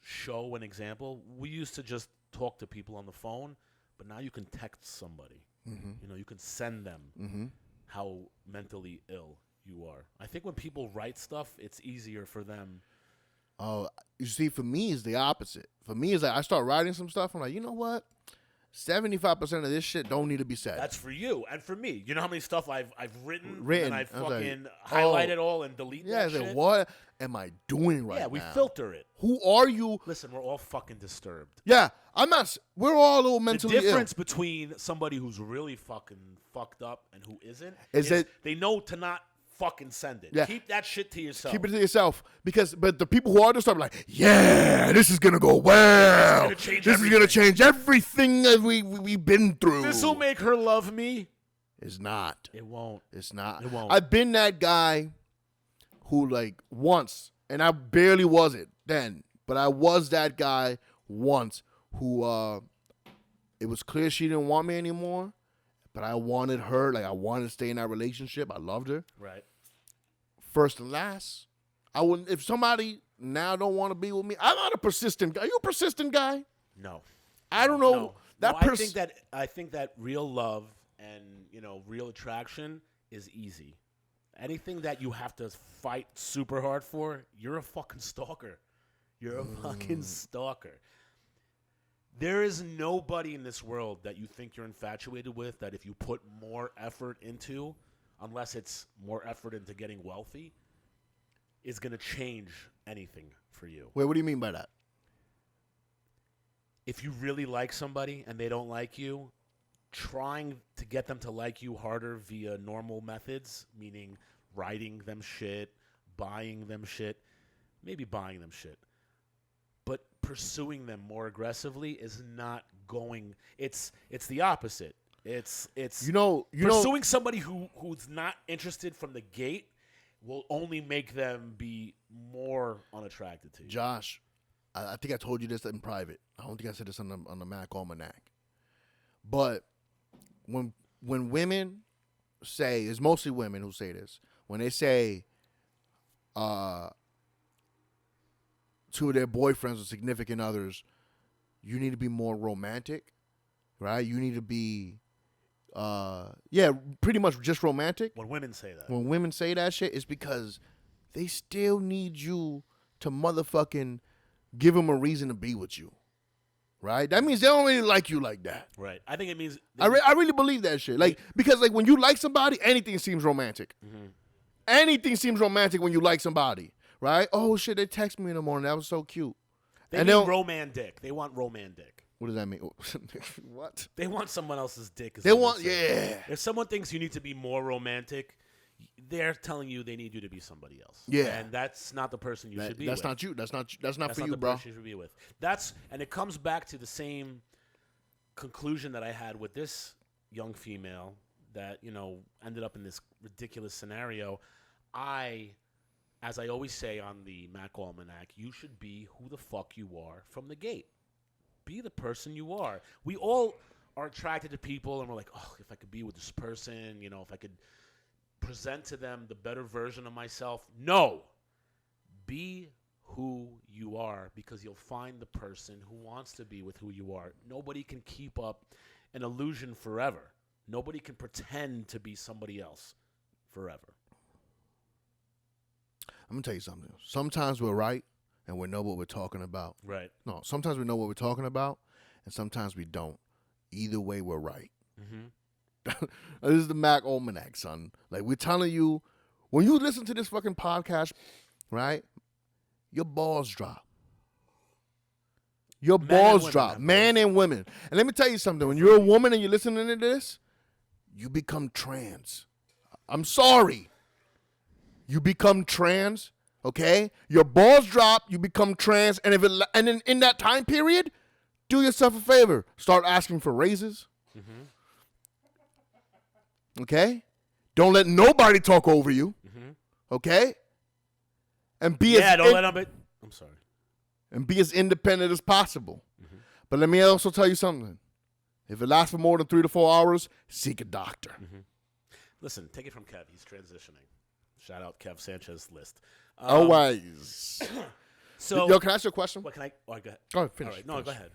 show and example, we used to just talk to people on the phone, but now you can text somebody. Mm-hmm. You can send them how mentally ill you are. I think when people write stuff, it's easier for them. Oh, you see, for me, it's the opposite. For me, it's like I start writing some stuff. I'm like, you know what? 75% of this shit don't need to be said. That's for you and for me. You know how many stuff I've written and I fucking highlight it all and delete that shit? Yeah, what am I doing right now? Yeah, we filter it. Who are you? Listen, we're all fucking disturbed. Yeah, I'm not. We're all a little mentally ill. The difference between somebody who's really fucking fucked up and who isn't is that they know to not fucking send it. Yeah. Keep that shit to yourself. Keep it to yourself. But the people who are just like, yeah, this is going to go well. This is going to change everything that we've been through. This will make her love me. It's not. It won't. It's not. It won't. I've been that guy who like once, and I barely was it then, but I was that guy once who it was clear she didn't want me anymore, but I wanted her. Like I wanted to stay in that relationship. I loved her. Right. First and last. I wouldn't. If somebody now don't want to be with me, I'm not a persistent guy. Are you a persistent guy? No. I don't know. No. I think that real love and real attraction is easy. Anything that you have to fight super hard for, you're a fucking stalker. You're a fucking stalker. There is nobody in this world that you think you're infatuated with that if you put more effort into, unless it's more effort into getting wealthy, is going to change anything for you. Wait, what do you mean by that? If you really like somebody and they don't like you, trying to get them to like you harder via normal methods, meaning writing them shit, buying them shit, maybe buying them shit, but pursuing them more aggressively is not going. It's the opposite. It's pursuing somebody who's not interested from the gate will only make them be more unattracted to you. Josh, I think I told you this in private. I don't think I said this on the Mack Almanac. But when women say, it's mostly women who say this, when they say to their boyfriends or significant others, you need to be more romantic, right? You need to be pretty much just romantic. When women say that. When women say that shit, it's because they still need you to motherfucking give them a reason to be with you. Right? That means they don't really like you like that. Right. I think it means... I really believe that shit. Like, because like when you like somebody, anything seems romantic. Mm-hmm. Anything seems romantic when you like somebody. Right? Oh, shit, they text me in the morning. That was so cute. They mean romantic. They want romantic. What does that mean? What? They want someone else's dick. They want, yeah. If someone thinks you need to be more romantic, they're telling you they need you to be somebody else. Yeah. And that's not the person you should be that's with. Not you. That's not for you, the bro. Person you should be with. And it comes back to the same conclusion that I had with this young female that, ended up in this ridiculous scenario. As I always say on the Mack Almanac, you should be who the fuck you are from the gate. Be the person you are. We all are attracted to people and we're like, oh, if I could be with this person, if I could present to them the better version of myself. No. Be who you are, because you'll find the person who wants to be with who you are. Nobody can keep up an illusion forever. Nobody can pretend to be somebody else forever. I'm going to tell you something. Sometimes we're right and we know what we're talking about. Right. No, sometimes we know what we're talking about and sometimes we don't. Either way, we're right. Mm-hmm. This is the Mack Almanac, son. Like, we're telling you, when you listen to this fucking podcast, right, your balls drop. Your balls drop. Man and women. And let me tell you something. When you're a woman and you're listening to this, you become trans. I'm sorry. You become trans, okay? Your balls drop, you become trans, and in that time period, do yourself a favor. Start asking for raises. Mm-hmm. Okay? Don't let nobody talk over you. Mm-hmm. Okay? And I'm sorry. And be as independent as possible. Mm-hmm. But let me also tell you something. If it lasts for more than 3 to 4 hours, seek a doctor. Mm-hmm. Listen, take it from Kev. He's transitioning. Shout out Kev Sanchez list. Always. So, yo, can I ask you a question? What can I? Oh, go ahead. Go ahead, finish. All right, no, go ahead.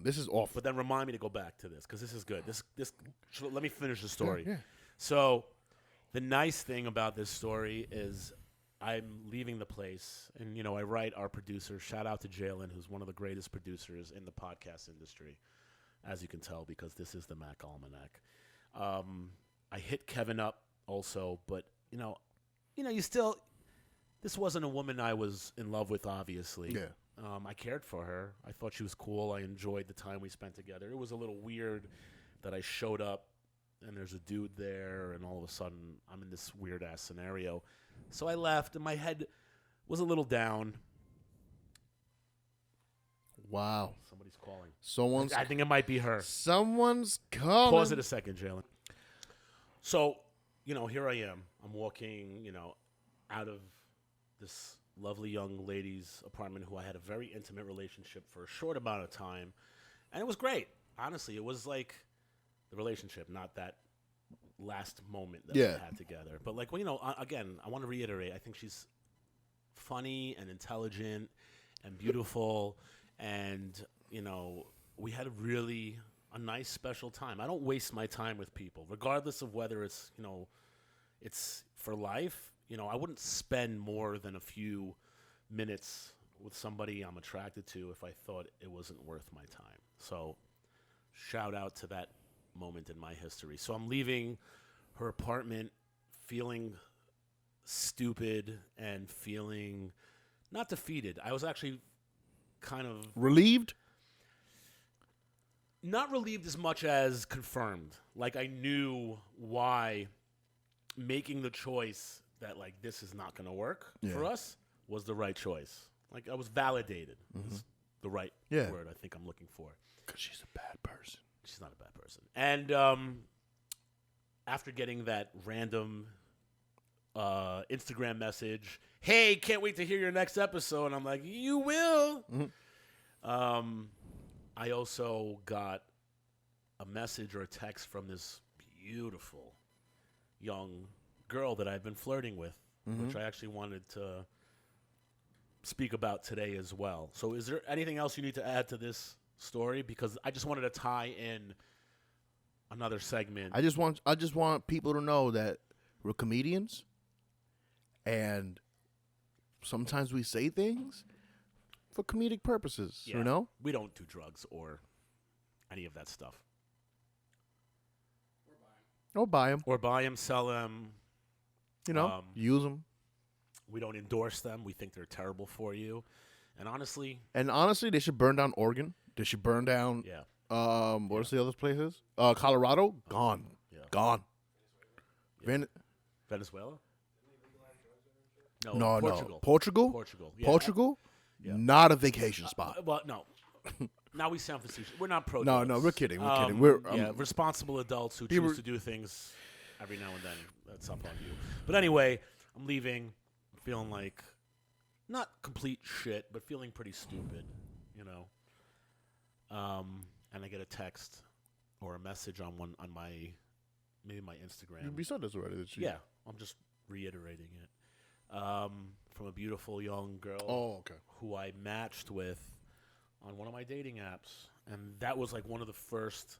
This is off. But then remind me to go back to this because this is good. Let me finish the story. Yeah. So, the nice thing about this story is I'm leaving the place, and I write our producer. Shout out to Jalen, who's one of the greatest producers in the podcast industry, as you can tell, because this is the Mack Almanac. I hit Kevin up also, but you still. This wasn't a woman I was in love with, obviously. Yeah. I cared for her. I thought she was cool. I enjoyed the time we spent together. It was a little weird that I showed up and there's a dude there, and all of a sudden I'm in this weird ass scenario. So I left, and my head was a little down. Wow. Somebody's calling. I think it might be her. Someone's calling. Pause it a second, Jalen. So, here I am. I'm walking, out of this lovely young lady's apartment who I had a very intimate relationship for a short amount of time. And it was great. Honestly, it was like the relationship, not that last moment that we had together. But again, I want to reiterate, I think she's funny and intelligent and beautiful. And, we had a nice special time. I don't waste my time with people, regardless of whether it's, it's for life. I wouldn't spend more than a few minutes with somebody I'm attracted to if I thought it wasn't worth my time. So, shout out to that moment in my history. So I'm leaving her apartment feeling stupid and feeling not defeated. I was actually kind of relieved. Not relieved as much as confirmed. Like, I knew why making the choice that, this is not going to work for us was the right choice. Like, I was validated. Mm-hmm. Is the right word I think I'm looking for. Because she's a bad person. She's not a bad person. And after getting that random Instagram message, hey, can't wait to hear your next episode, and I'm like, you will. Mm-hmm. I also got a message or a text from this beautiful young girl that I've been flirting with, which I actually wanted to speak about today as well. So is there anything else you need to add to this story? Because I just wanted to tie in another segment. I just want people to know that we're comedians, and sometimes we say things for comedic purposes, We don't do drugs or any of that stuff. Or buy them, sell them. Use them. We don't endorse them. We think they're terrible for you. And honestly, they should burn down Oregon. They should burn down. Yeah. What's the other places? Colorado, gone. Yeah. Gone. Yeah. Venezuela? No. Portugal. Portugal. Yeah. Portugal. Yeah. Not a vacation spot. Well, no. Now we sound facetious. We're not pro. No, we're kidding. We're kidding. We're responsible adults who choose to do things every now and then. That's up on you. But anyway, I'm leaving. I'm feeling like not complete shit, but feeling pretty stupid, And I get a text or a message on my maybe my Instagram. You said this already, didn't you? Yeah, I'm just reiterating it. from a beautiful young girl. Oh, okay. Who I matched with on one of my dating apps, and that was like one of the first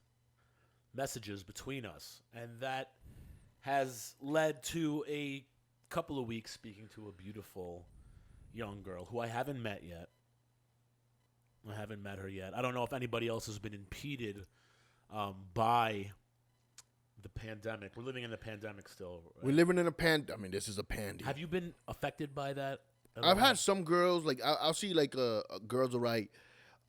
messages between us, and that has led to a couple of weeks speaking to a beautiful young girl who I haven't met yet. I haven't met her yet. I don't know if anybody else has been impeded by the pandemic. We're living in the pandemic still. Right? We're living in a I mean, this is a pandy. Have you been affected by that? I've had some girls, like, I'll see, like, girls will write,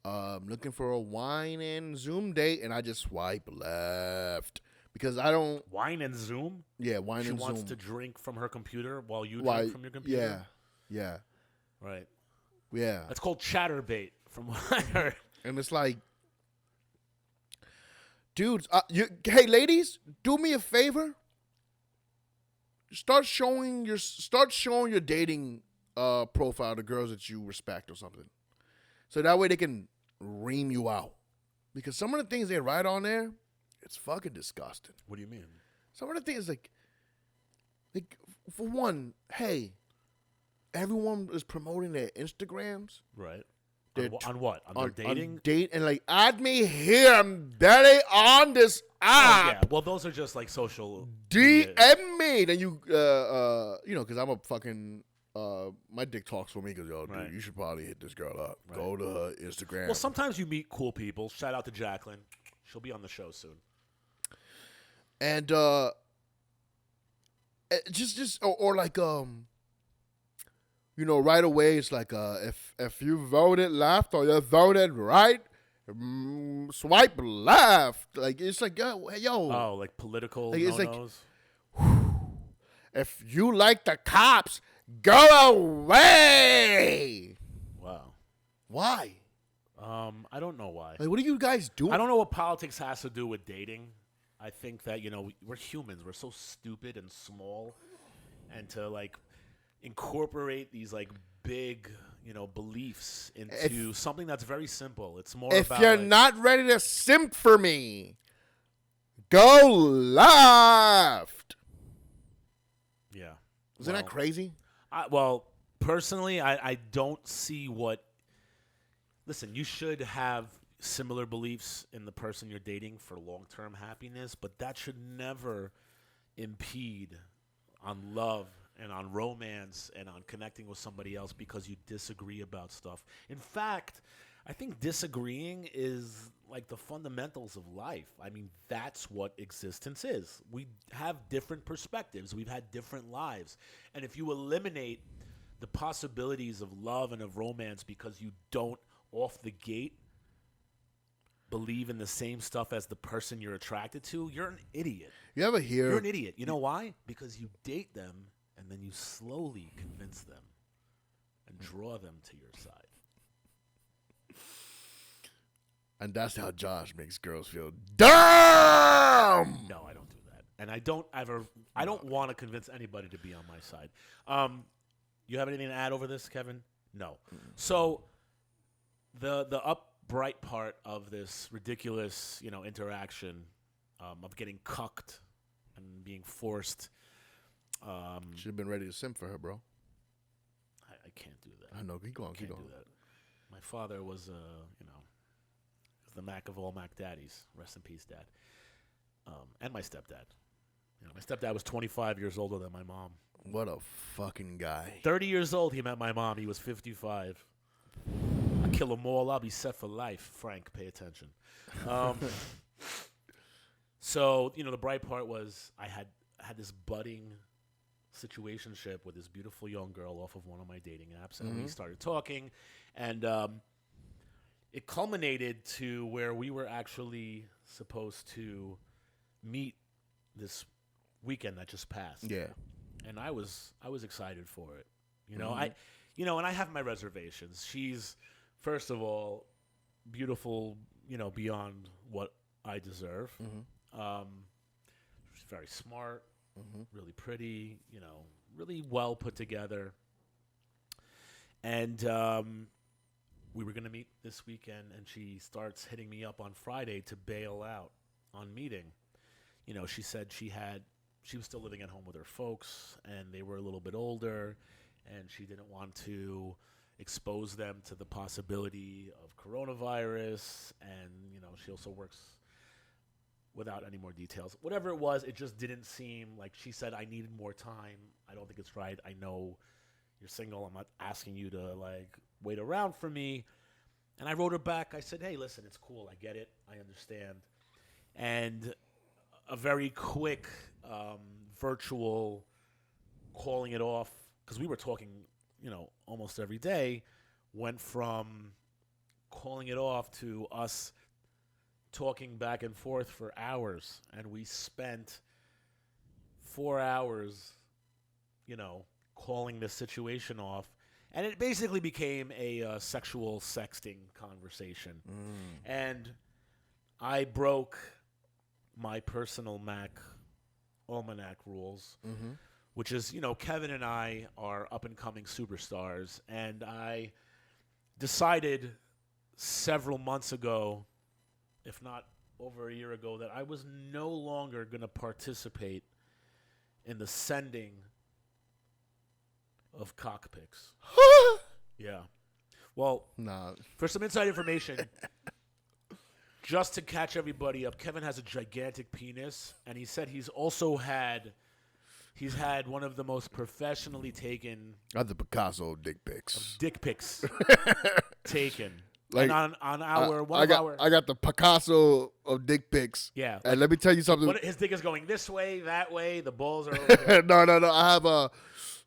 looking for a wine and Zoom date, and I just swipe left. Because I don't... Wine and Zoom? Yeah, wine and Zoom. She wants to drink from her computer while you drink from your computer? Yeah. Right. Yeah. That's called chatterbait, from what I heard. And it's like... Dudes, hey, ladies, do me a favor. Start showing your dating profile to girls that you respect or something. So that way they can ream you out. Because some of the things they write on there, it's fucking disgusting. What do you mean? Some of the things, like for one, hey, everyone is promoting their Instagrams. Right. On what? On their dating? On date, and like, add me here. I'm barely on this app. Oh, yeah. Well, those are just like social. DM me. Then you, because I'm a fucking, my dick talks for me because, dude, you should probably hit this girl up. Right. Go to her Instagram. Well, sometimes you meet cool people. Shout out to Jacqueline. She'll be on the show soon. And, or like, right away, it's like, if you voted left or you voted right, swipe left. Like, it's like, yo. Oh, like political like, no-nos? Like, if you like the cops, go away. Wow. Why? I don't know why. Like, what are you guys doing? I don't know what politics has to do with dating. I think that, we're humans. We're so stupid and small. And to, like, incorporate these, like, big, beliefs into something that's very simple. It's more if about... If you're not ready to simp for me, go left. Yeah. Isn't that crazy? Personally, I don't see what... Listen, you should have similar beliefs in the person you're dating for long-term happiness, but that should never impede on love and on romance and on connecting with somebody else because you disagree about stuff. In fact, I think disagreeing is like the fundamentals of life. I mean, that's what existence is. We have different perspectives. We've had different lives. And if you eliminate the possibilities of love and of romance because you don't off the gate believe in the same stuff as the person you're attracted to, you're an idiot. You ever hear... You're an idiot. You know why? Because you date them and then you slowly convince them and draw them to your side. And that's how Josh makes girls feel dumb. No, I don't do that. And I don't want to convince anybody to be on my side. You have anything to add over this, Kevin? No. So the upright part of this ridiculous, interaction of getting cucked and being forced. Should have been ready to simp for her, bro. I can't do that. I know. Keep going. Do that. My father was, the Mack of all Mack daddies. Rest in peace, Dad. And my stepdad. My stepdad was 25 years older than my mom. What a fucking guy. 30 years old, he met my mom. He was 55. I kill them all. I'll be set for life. Frank, pay attention. So, the bright part was I had this budding situationship with this beautiful young girl off of one of my dating apps. And we started talking. And it culminated to where we were actually supposed to meet this weekend that just passed. Yeah. And I was excited for it. And I have my reservations. She's, first of all, beautiful, beyond what I deserve. She's very smart, really pretty, really well put together. And we were going to meet this weekend, and she starts hitting me up on Friday to bail out on meeting. She said she was still living at home with her folks, and they were a little bit older, and she didn't want to expose them to the possibility of coronavirus, and she also works without any more details. Whatever it was, it just didn't seem like she said, I needed more time. I don't think it's right. I know you're single. I'm not asking you to wait around for me. And I wrote her back. I said, hey, listen, it's cool. I get it. I understand. And a very quick virtual calling it off, because we were talking, almost every day, went from calling it off to us talking back and forth for hours, and we spent 4 hours, calling this situation off, and it basically became a sexual sexting conversation. And I broke my personal Mack Almanac rules, which is, Kevin and I are up-and-coming superstars, and I decided several months ago, if not over a year ago, that I was no longer going to participate in the sending of cock pics. Yeah. Well, for some inside information, just to catch everybody up, Kevin has a gigantic penis, and he said he's had one of the most professionally taken the Picasso dick pics. Dick pics taken. Like, and on our I got the Picasso of dick pics. Yeah. And let me tell you something. His dick is going this way, that way. The balls are over there. No. I have a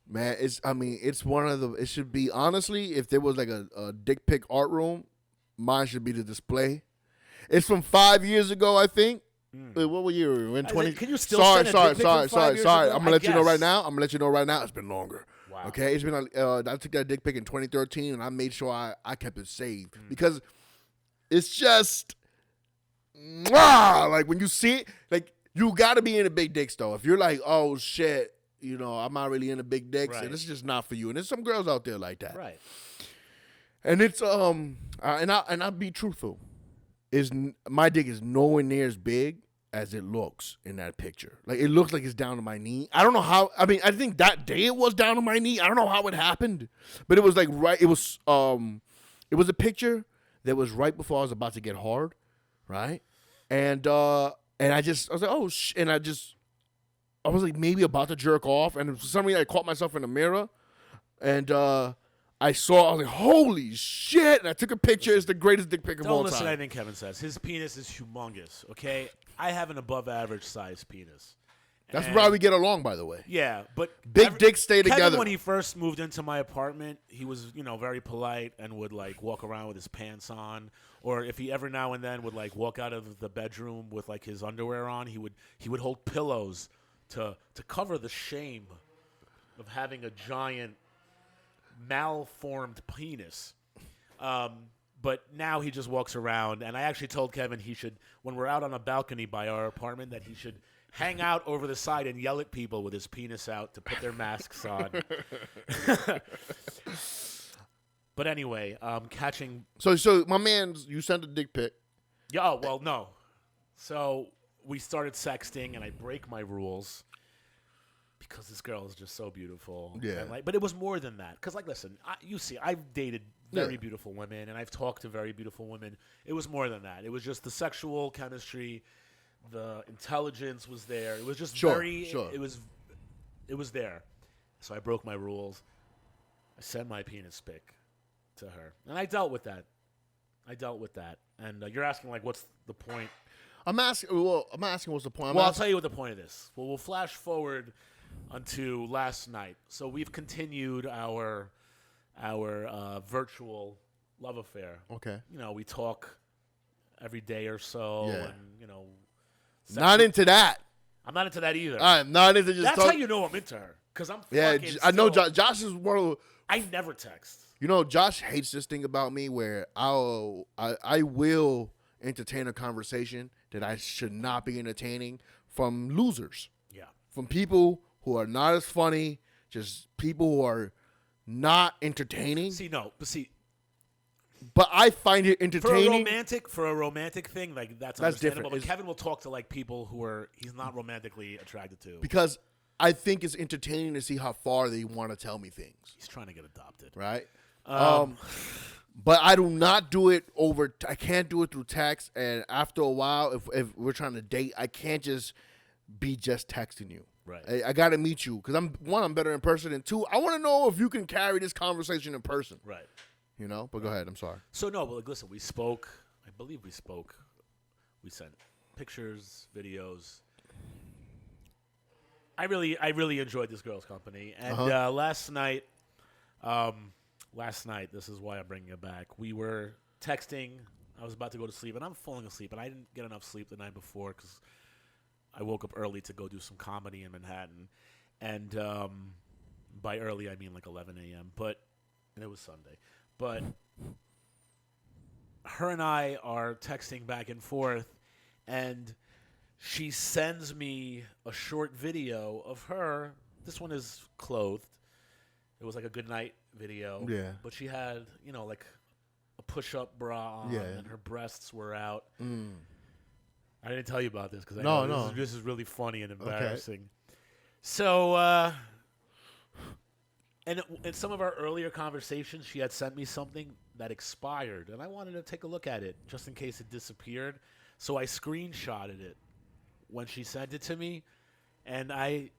man. It's one of the. It should be, honestly, if there was a dick pic art room, mine should be the display. It's from 5 years ago, I think. Wait, what year were we in? 20. Can you still send a dick pic from 5 years ago? I'm gonna let you know right now. It's been longer. Wow. Okay, it's been. I took that dick pic in 2013, and I made sure I kept it saved because it's just, when you see it, you got to be into big dicks though. If you're like, oh shit, I'm not really into big dicks, and it's just not for you. And there's some girls out there like that. Right. And it's and I'll be truthful. My dick is nowhere near as big as it looks in that picture. It looks like it's down to my knee. I don't know how. I think that day it was down to my knee. I don't know how it happened, but it was right. It was a picture that was right before I was about to get hard, right? And I was like, oh and I was like maybe about to jerk off, and for some reason I caught myself in the mirror, and I was like, holy shit, and I took a picture. It's the greatest dick pic of all time. Don't listen to anything Kevin says. His penis is humongous, okay? I have an above-average size penis. That's why we get along, by the way. Yeah, but big dicks stay together. Kevin, when he first moved into my apartment, he was, very polite and would, walk around with his pants on. Or if he every now and then would, walk out of the bedroom with, his underwear on, he would hold pillows to cover the shame of having a giant malformed penis. But now he just walks around, and I actually told Kevin he should, when we're out on a balcony by our apartment, that he should hang out over the side and yell at people with his penis out to put their masks on. But anyway, catching. So my man, you sent a dick pic. Yeah. Oh, well, no. So we started sexting, and I break my rules because this girl is just so beautiful. Yeah. And but it was more than that. Because, listen, I've dated very beautiful women, and I've talked to very beautiful women. It was more than that. It was just the sexual chemistry, the intelligence was there. It was just Sure. It was there. So I broke my rules. I sent my penis pic to her, and I dealt with that. And you're asking, what's the point? I'm asking what's the point. I'll tell you what the point of this. Well, we'll flash forward unto last night. So we've continued our virtual love affair. Okay. We talk every day or so, and not into that. I'm not into that either. I'm not into just. That's how you know I'm into her, because I'm. I know Josh is one of. I never text. Josh hates this thing about me where I will entertain a conversation that I should not be entertaining from losers. Yeah. From people who are not as funny, just people who are not entertaining. But I find it entertaining. For a romantic thing, that's understandable. Different. But Kevin will talk to people who he's not romantically attracted to. Because I think it's entertaining to see how far they want to tell me things. He's trying to get adopted. Right? But I do not do it over. I can't do it through text. And after a while, if we're trying to date, I can't just be just texting you. Right. I got to meet you because I'm better in person, and two, I want to know if you can carry this conversation in person. Right. You know. But go ahead. I'm sorry. So no, but like, listen, we spoke. I believe we spoke. We sent pictures, videos. I really enjoyed this girl's company, and last night. This is why I'm bringing it back. We were texting. I was about to go to sleep, and I'm falling asleep, and I didn't get enough sleep the night before because I woke up early to go do some comedy in Manhattan. And by early, I mean like 11 a.m., and it was Sunday. But her and I are texting back and forth, and she sends me a short video of her. This one is clothed. It was like a good night video. Yeah. But she had, like a push-up bra on, and her breasts were out. Mm. I didn't tell you about this because this is really funny and embarrassing. Okay. So, and in some of our earlier conversations, she had sent me something that expired, and I wanted to take a look at it just in case it disappeared. So I screenshotted it when she sent it to me, and I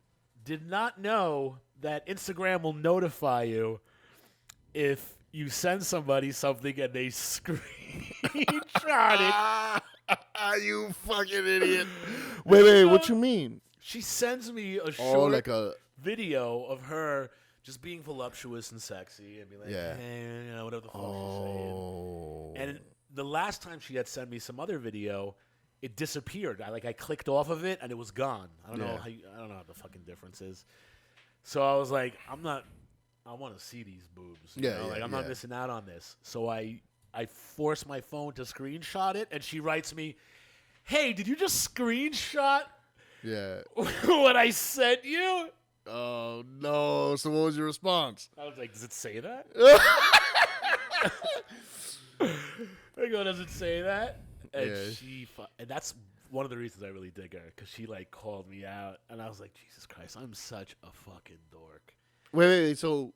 did not know that Instagram will notify you if you send somebody something and they screenshot it. You fucking idiot. Wait, what you mean? She sends me a short video of her just being voluptuous and sexy and be like, hey, whatever the fuck she's saying. And the last time she had sent me some other video, it disappeared. I clicked off of it and it was gone. I don't know how the fucking difference is. So I was like, I want to see these boobs. I'm not missing out on this. So I force my phone to screenshot it, and she writes me, hey, did you just screenshot what I sent you? Oh, no. So what was your response? I was like, does it say that? I go, does it say that? And and that's one of the reasons I really dig her, because she called me out, and I was like, Jesus Christ, I'm such a fucking dork. Wait. So,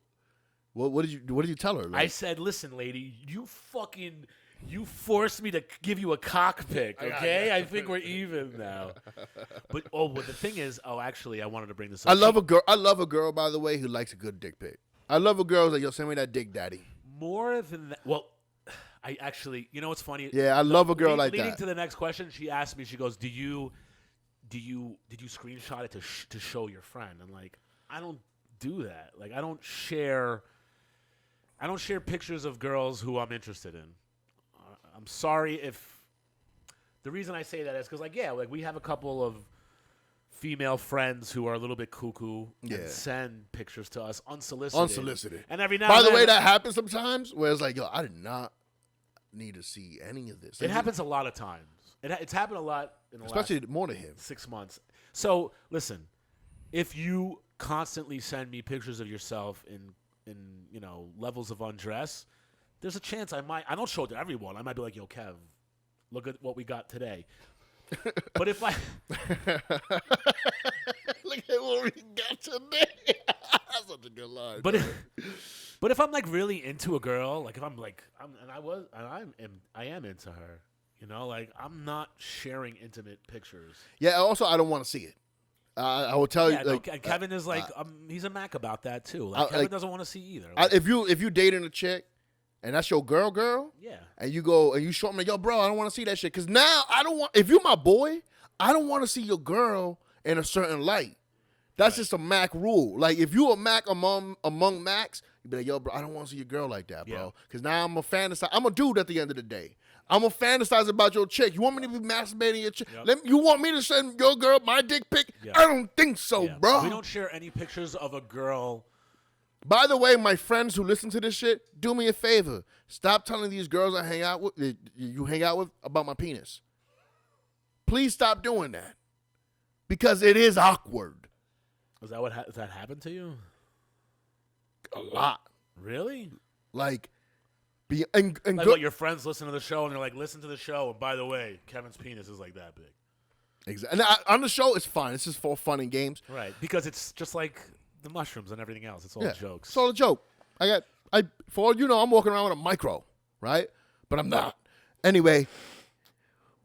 what did you tell her? I said, listen, lady, you forced me to give you a cock pic, okay? I think we're even now. But the thing is, actually, I wanted to bring this up. I love a girl, by the way, who likes a good dick pic. I love a girl who's like, yo, send me that dick, daddy. More than that, I actually, what's funny? Yeah, I love a girl like that. Leading to the next question, she asked me, she goes, did you screenshot it to show your friend? I'm like, I don't do that. I don't share pictures of girls who I'm interested in. I'm sorry if the reason I say that is because we have a couple of female friends who are a little bit cuckoo and send pictures to us unsolicited. And every now By and the then, way, that happens sometimes where it's like, yo, I did not need to see any of this. It happens a lot of times. It's happened a lot in the especially last more to him 6 months. So listen, if you constantly send me pictures of yourself in levels of undress, there's a chance I don't show it to everyone. I might be like, yo, Kev, look at what we got today. But if I look at what we got today. That's such a good line. But if I'm really into a girl, if I'm I am into her, I'm not sharing intimate pictures. Yeah. Also, I don't want to see it. I will tell you. And Kevin is he's a Mac about that too. Kevin doesn't want to see either. If you dating a chick, and that's your girl, yeah, and you go and you show me, yo, bro, I don't want to see that shit, because now I don't want. If you're my boy, I don't want to see your girl in a certain light. That's just a Mac rule. If you a Mac among Macs, you be like, yo, bro, I don't want to see your girl like that, bro, because now I'm a fantasize. I'm a dude at the end of the day. I'm going to fantasize about your chick. You want me to be masturbating your chick? Yep. You want me to send your girl my dick pic? Yep. I don't think so, bro. We don't share any pictures of a girl. By the way, my friends who listen to this shit, do me a favor. Stop telling these girls I hang out with about my penis. Please stop doing that. Because it is awkward. Is that has that happened to you? A lot. Really? And what, your friends listen to the show and they're like, listen to the show, and by the way, Kevin's penis is like that big. Exactly. And on the show, it's fine. It's just for fun and games. Right. Because it's just like the mushrooms and everything else. It's all jokes. It's all a joke. For all you know, I'm walking around with a micro, right? But I'm not. Anyway,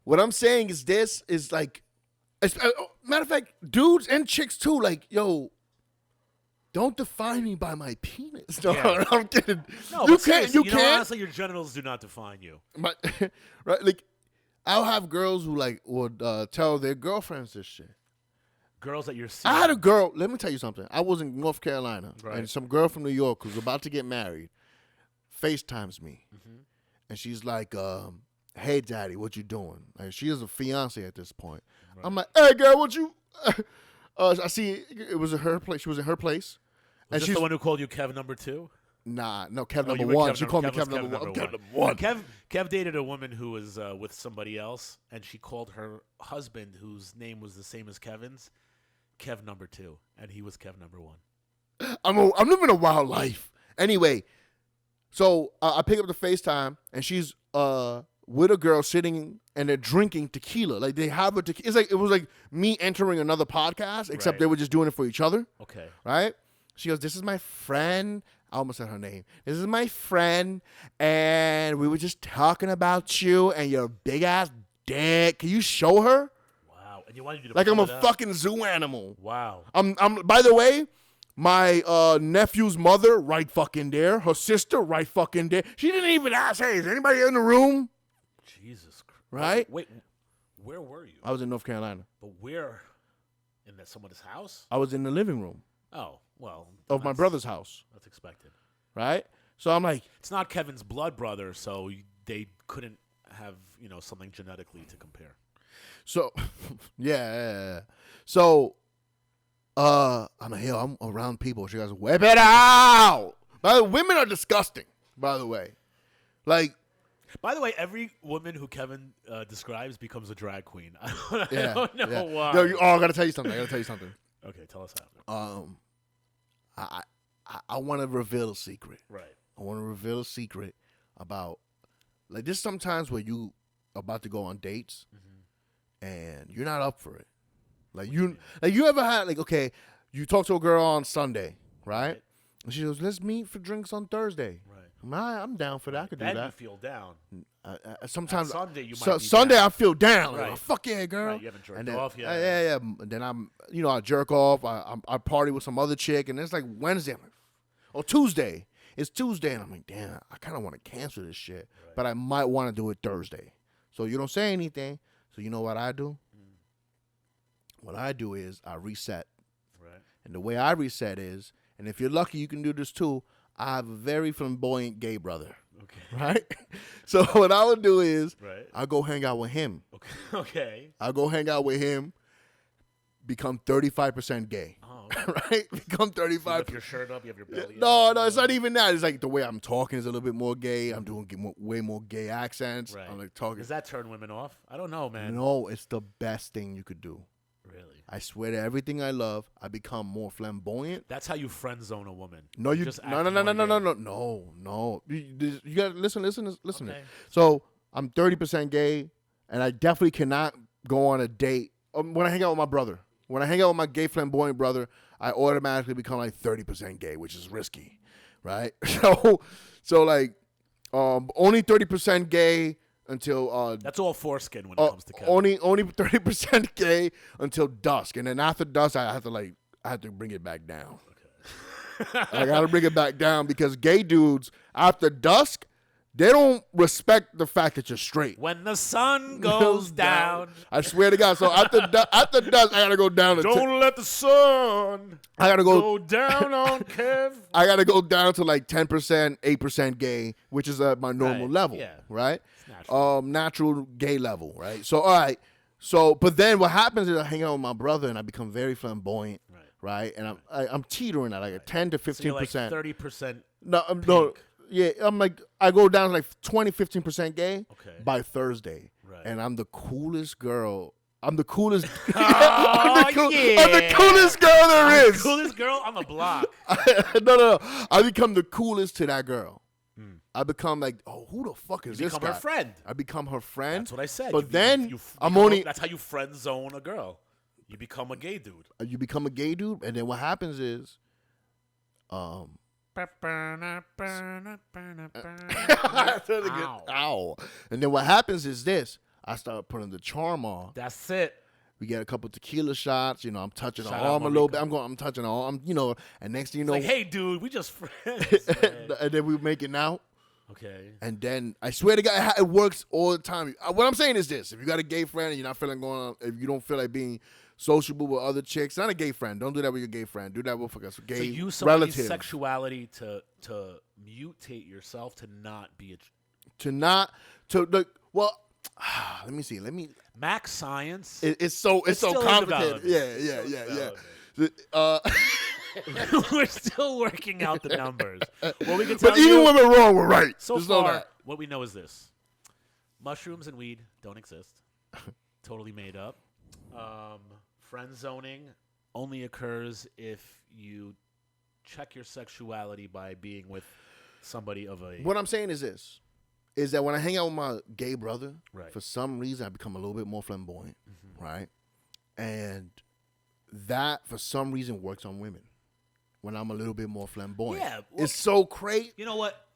what I'm saying is this is like, matter of fact, dudes and chicks too, like, yo, don't define me by my penis. No, I'm kidding. No, you can't. You can't. Honestly, your genitals do not define you. Right? Like, I'll have girls who like would tell their girlfriends this shit. Girls that you're seeing. I had a girl. Let me tell you something. I was in North Carolina, right. and some girl from New York who's about to get married FaceTimes me, and she's like, "Hey, daddy, what you doing?" Like, she is a fiance at this point. Right. I'm like, "Hey, girl, what you?" I see it was at her place. She was in her place. Was this the one who called you Kev number 2? Nah, no, Kev number 1. She called me Kev number 1. Kev number 1. Kev dated a woman who was with somebody else, and she called her husband, whose name was the same as Kevin's, Kev number 2, and he was Kev number 1. I'm living a wild life. Anyway, so I pick up the FaceTime, and she's with a girl sitting, and they're drinking tequila. Like, they have a tequila. It was like me entering another podcast, except they were just doing it for each other. Okay. Right? She goes, "This is my friend." I almost said her name. "This is my friend, and we were just talking about you and your big ass dick. Can you show her?" Wow. And you wanted you to like I'm a up. fucking zoo animal. Wow. I'm. By the way, my nephew's mother, right fucking there. Her sister, right fucking there. She didn't even ask, "Hey, is anybody in the room?" Jesus Christ. Right? Wait, where were you? I was in North Carolina. But where? In someone's house? I was in the living room. Oh, well. Of my brother's house. That's expected. Right? So I'm like. It's not Kevin's blood brother, so they couldn't have, something genetically to compare. So, yeah. So, I'm like, yo, I'm around people. She goes, "Whip it out." By the way, women are disgusting, by the way. Like. By the way, every woman who Kevin describes becomes a drag queen. I don't know why. Yo, I gotta tell you something. Okay, tell us how. I want to reveal a secret. Right. I want to reveal a secret about, like, there's sometimes where you about to go on dates, and you're not up for it. Like you ever had, like, okay, you talk to a girl on Sunday, right? And she goes, "Let's meet for drinks on Thursday." Right. I'm down for that. I could do that. Then you feel down. Sometimes Sunday you might be Sunday down. I feel down. Right. Like, fuck yeah, girl. Right, you haven't jerked then, off yet. Yeah. And then I jerk off. I party with some other chick, and it's like Wednesday. I'm like, or Tuesday. It's Tuesday, and I'm like, damn, I kind of want to cancel this shit, but I might want to do it Thursday. So you don't say anything. So you know what I do? What I do is I reset. Right. And the way I reset is, and if you're lucky, you can do this too. I have a very flamboyant gay brother. Okay. Right? So what I would do is I go hang out with him. Okay. I go hang out with him, become 35% gay. Oh, okay. Right? Become 35%. You lift your shirt up, you have your belly up. No, it's not even that. It's like the way I'm talking is a little bit more gay. I'm doing way more gay accents. Right. I'm like talking. Does that turn women off? I don't know, man. No, it's the best thing you could do. Really? I swear to everything I love, I become more flamboyant. That's how you friend zone a woman. No, you just no. You gotta listen. Okay. So I'm 30% gay, and I definitely cannot go on a date when I hang out with my brother. When I hang out with my gay flamboyant brother, I automatically become like 30% gay, which is risky, right? So like, only 30% gay. Until that's all foreskin when it comes to Kevin. Only 30% gay until dusk, and then after dusk, I have to bring it back down. Okay. I gotta bring it back down because gay dudes after dusk, they don't respect the fact that you're straight. When the sun goes down. I swear to God. So after dusk, I gotta go down. Don't let the sun. I gotta go down on Kev. I gotta go down to like 10%, 8% gay, which is at my normal level. Yeah. Right. Natural gay level, right? So, all right. So, but then what happens is I hang out with my brother and I become very flamboyant, right? And I'm teetering at like a 10 to 15%. So you're like 30%. No, yeah. I'm like, I go down to like 20, 15% gay by Thursday, and I'm the coolest girl. I'm the coolest. I'm the coolest girl there is. Coolest girl on the block. No. I become the coolest to that girl. I become like, oh, who the fuck is this guy? Become her friend. I become her friend. That's what I said. But then I'm become only. That's how you friend zone a girl. You become a gay dude. You become a gay dude, and then what happens is, ow. And then what happens is this: I start putting the charm on. That's it. We get a couple tequila shots. You know, I'm touching her Shout arm out a little bit. I'm touching her arm. You know, and next thing you know, It's like, hey, dude, we just friends. and then we make it out. Okay. And then I swear to God, it works all the time. What I'm saying is this: if you got a gay friend and you're not feeling going on, if you don't feel like being sociable with other chicks, not a gay friend. Don't do that with your gay friend. Do that with a gay so use relative. somebody's sexuality to mutate yourself to not be let me see. Mac science. It's so complicated. Yeah. We're still working out the numbers. Well, we can tell but even when we're wrong, we're right. So Just far, what we know is this: mushrooms and weed don't exist. Totally made up. Friend zoning only occurs if you check your sexuality by being with somebody of a. What I'm saying is this: is that when I hang out with my gay brother, right. for some reason I become a little bit more flamboyant, right? And that for some reason works on women. When I'm a little bit more flamboyant. Yeah. It's so crazy. You know what?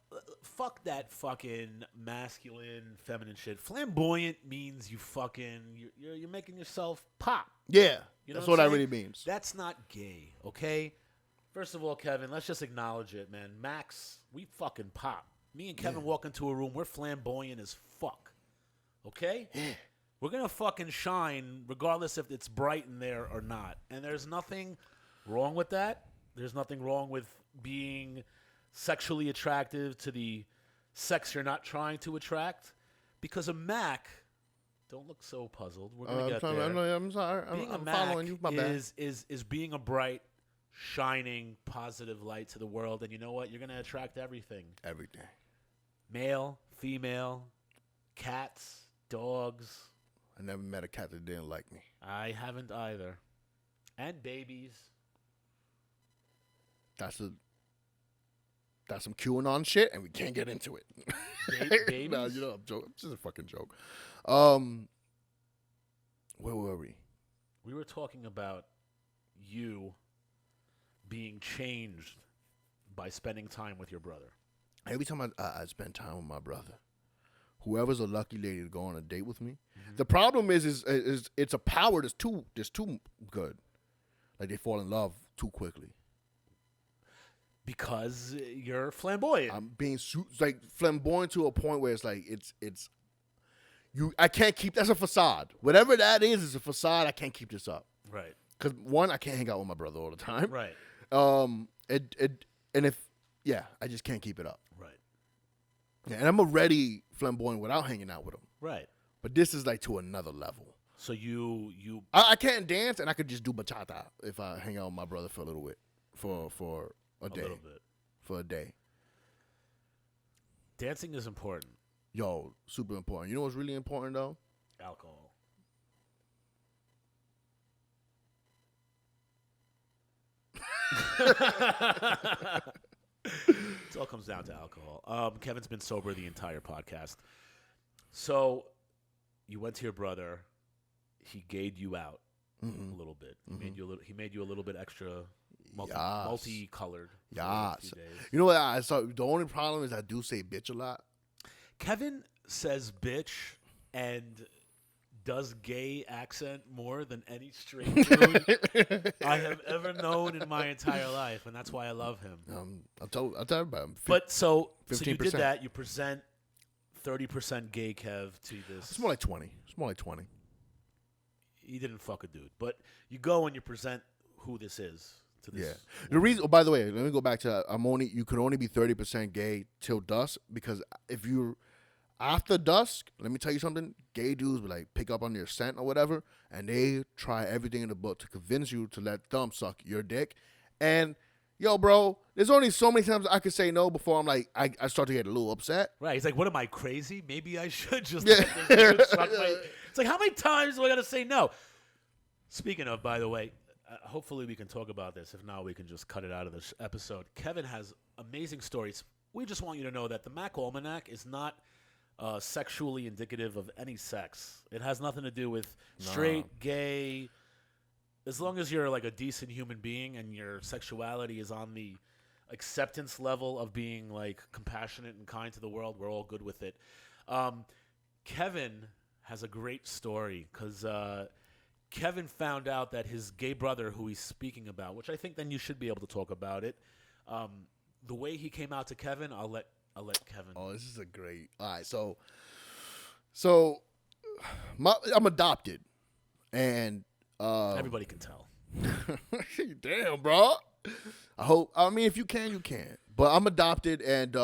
Fuck that fucking masculine, feminine shit. Flamboyant means you're making yourself pop. Yeah. You know that's what that really means. That's not gay, okay? First of all, Kevin, let's just acknowledge it, man. Max, we fucking pop. Me and Kevin walk into a room, we're flamboyant as fuck. Okay? Yeah. We're going to fucking shine regardless if it's bright in there or not. And there's nothing wrong with that. There's nothing wrong with being sexually attractive to the sex you're not trying to attract. Because a Mac, don't look so puzzled. We're going to get there. I'm sorry. I'm following you. My bad. Is being a bright, shining, positive light to the world. And you know what? You're going to attract everything. Everything. Male, female, cats, dogs. I never met a cat that didn't like me. I haven't either. And babies. That's some QAnon shit, and we can't get into it. Babies? No, you know, I'm joking. It's just a fucking joke. Where were we? We were talking about you being changed by spending time with your brother. Every time I spend time with my brother, whoever's a lucky lady to go on a date with me, the problem is it's a power that's too good. Like they fall in love too quickly. Because you're flamboyant. I'm being like flamboyant to a point where it's like it's I can't keep. That's a facade. Whatever that is a facade. I can't keep this up. Right. Because one, I can't hang out with my brother all the time. Right. I just can't keep it up. Right. Yeah, and I'm already flamboyant without hanging out with him. Right. But this is like to another level. So you I can't dance, and I could just do bachata if I hang out with my brother for a little bit, for a day. little bit. For a day. Dancing is important. Yo, super important. You know what's really important, though? Alcohol. It all comes down to alcohol. Kevin's been sober the entire podcast. So you went to your brother. He gayed you out a little bit. He made you a little bit extra multicolored. Yes. You know what I saw? The only problem is I do say bitch a lot. Kevin says bitch and does gay accent more than any straight dude I have ever known in my entire life, and that's why I love him. I'll tell everybody. So you 15%. did that. You present 30% gay Kev to this. It's more like 20. It's more like 20. He didn't fuck a dude, but you go and you present who this is to this. Yeah. The reason. Oh, by the way, let me go back to you could only be 30% gay till dusk, because if you're after dusk, let me tell you something. Gay dudes will like pick up on your scent or whatever, and they try everything in the book to convince you to let them suck your dick. And yo, bro, there's only so many times I could say no before I'm like I start to get a little upset. Right. He's like, what am I, crazy? Maybe I should just let this dude suck my. It's like, how many times do I gotta say no? Speaking of, by the way, hopefully we can talk about this. If not, we can just cut it out of this episode. Kevin has amazing stories. we just want you to know that the Mack Almanac is not sexually indicative of any sex. It has nothing to do with straight, gay. As long as you're like a decent human being and your sexuality is on the acceptance level of being like compassionate and kind to the world, we're all good with it. Kevin has a great story because Kevin found out that his gay brother, who he's speaking about, which I think then you should be able to talk about it. The way he came out to Kevin, I'll let Kevin. Oh, this is a great. All right, so I'm adopted, and everybody can tell. Damn, bro. I mean, if you can, you can. But I'm adopted, and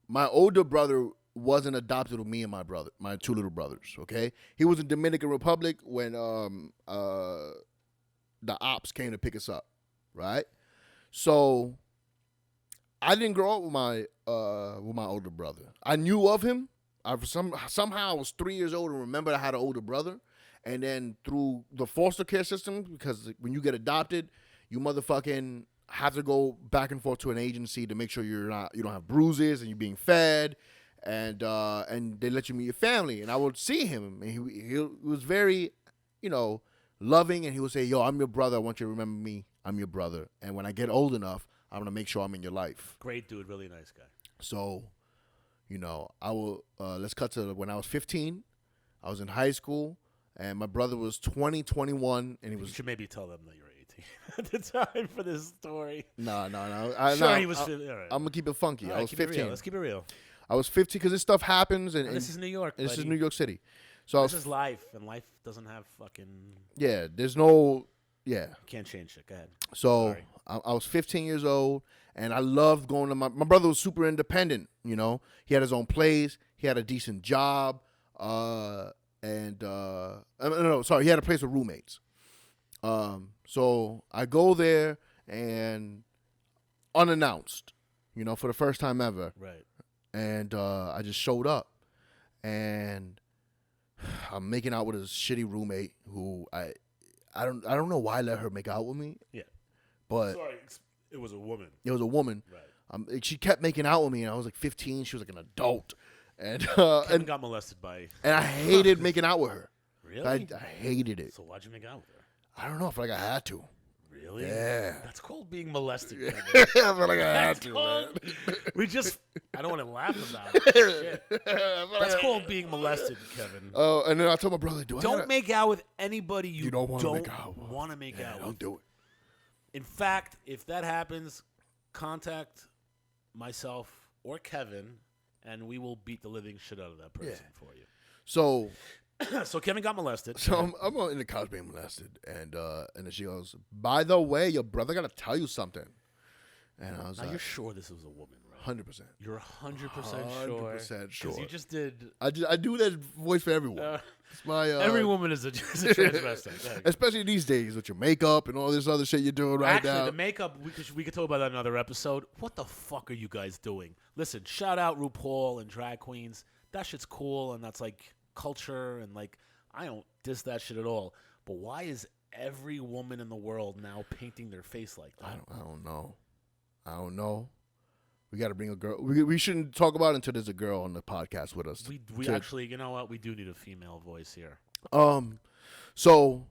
my older brother wasn't adopted with me and my two little brothers. Okay, he was in Dominican Republic when the ops came to pick us up, right? So I didn't grow up with my older brother. I knew of him. Somehow I was 3 years old and remembered I had an older brother. And then through the foster care system, because when you get adopted, you motherfucking have to go back and forth to an agency to make sure you don't have bruises and you're being fed, and they let you meet your family. And I would see him, and he was very, loving, and he would say, "Yo, I'm your brother. I want you to remember me. I'm your brother. And when I get old enough, I'm gonna make sure I'm in your life." Great dude, really nice guy. So, I will. Let's cut to when I was 15. I was in high school. And my brother was 20, 21, and he was. You should maybe tell them that you're 18 at the time for this story. No. He was. All right. I'm gonna keep it funky. Right, I was 15. Let's keep it real. I was 15 because this stuff happens, and this is New York. This is New York City. So this is life, and life doesn't have fucking. Yeah, there's no. Yeah. You can't change it. Go ahead. So I was 15 years old, and I loved going to my brother was super independent. He had his own place. He had a decent job. He had a place with roommates. So I go there and unannounced, for the first time ever. Right. And I just showed up, and I'm making out with his shitty roommate who I don't know why I let her make out with me. Yeah. But sorry, it was a woman. It was a woman. Right. She kept making out with me, and I was like 15. She was like an adult. And Kevin got molested by. And I hated making out with her. Really? I hated it. So why'd you make out with her? I don't know. I feel like I had to. Really? Yeah. That's called being molested. I feel like I had to, man. I don't want to laugh about it. Shit. That's called being molested, Kevin. Oh, and then I told my brother, don't make out with anybody you don't want to make out with. Don't do it. In fact, if that happens, contact myself or Kevin, and we will beat the living shit out of that person for you. So Kevin got molested. So I'm in the couch being molested, and then she goes, "By the way, your brother got to tell you something." And I was now like, "You're sure this was a woman, right?" 100%. You're 100% sure. 100% sure. Because you just did. I do that voice for everyone. It's my every woman is a transvestite. Especially these days with your makeup and all this other shit you're doing right now. Actually, the makeup, we could talk about that in another episode. What the fuck are you guys doing? Listen, shout out RuPaul and drag queens. That shit's cool, and that's like culture, and like I don't diss that shit at all. But why is every woman in the world now painting their face like that? I don't know. We got to bring a girl. We shouldn't talk about it until there's a girl on the podcast with us. We actually, you know what? We do need a female voice here. So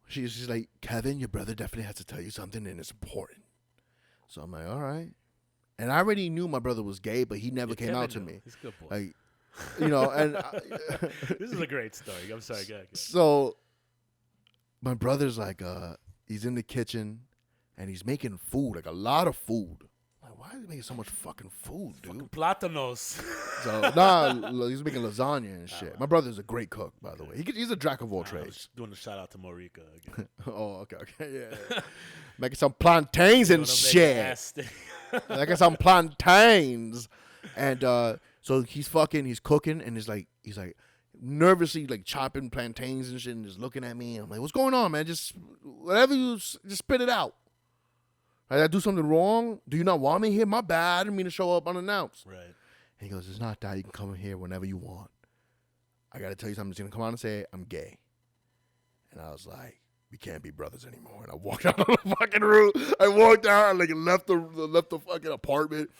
she's like, "Kevin, your brother definitely has to tell you something, and it's important." So I'm like, "All right." And I already knew my brother was gay, but he never came out to me. He's a good boy. Like, and this is a great story. I'm sorry, go ahead. So my brother's like, he's in the kitchen, and he's making food, like a lot of food. Like, why is he making so much fucking food, dude? Fucking plátanos. So he's making lasagna and shit. My brother's a great cook, by the way. He's a jack of all trades. Doing a shout out to Morika again. Oh, okay, yeah. Making some plantains and shit. Making some plantains, and so he's cooking, and he's like nervously like chopping plantains and shit, and just looking at me. I'm like, "What's going on, man? Just whatever just spit it out." Did I do something wrong? Do you not want me here? My bad. I didn't mean to show up unannounced. Right. And he goes, "It's not that. You can come in here whenever you want. I got to tell you something. I'm just going to come out and say I'm gay." And I was like, we can't be brothers anymore. And I walked out of the fucking room. I walked out and like left the fucking apartment.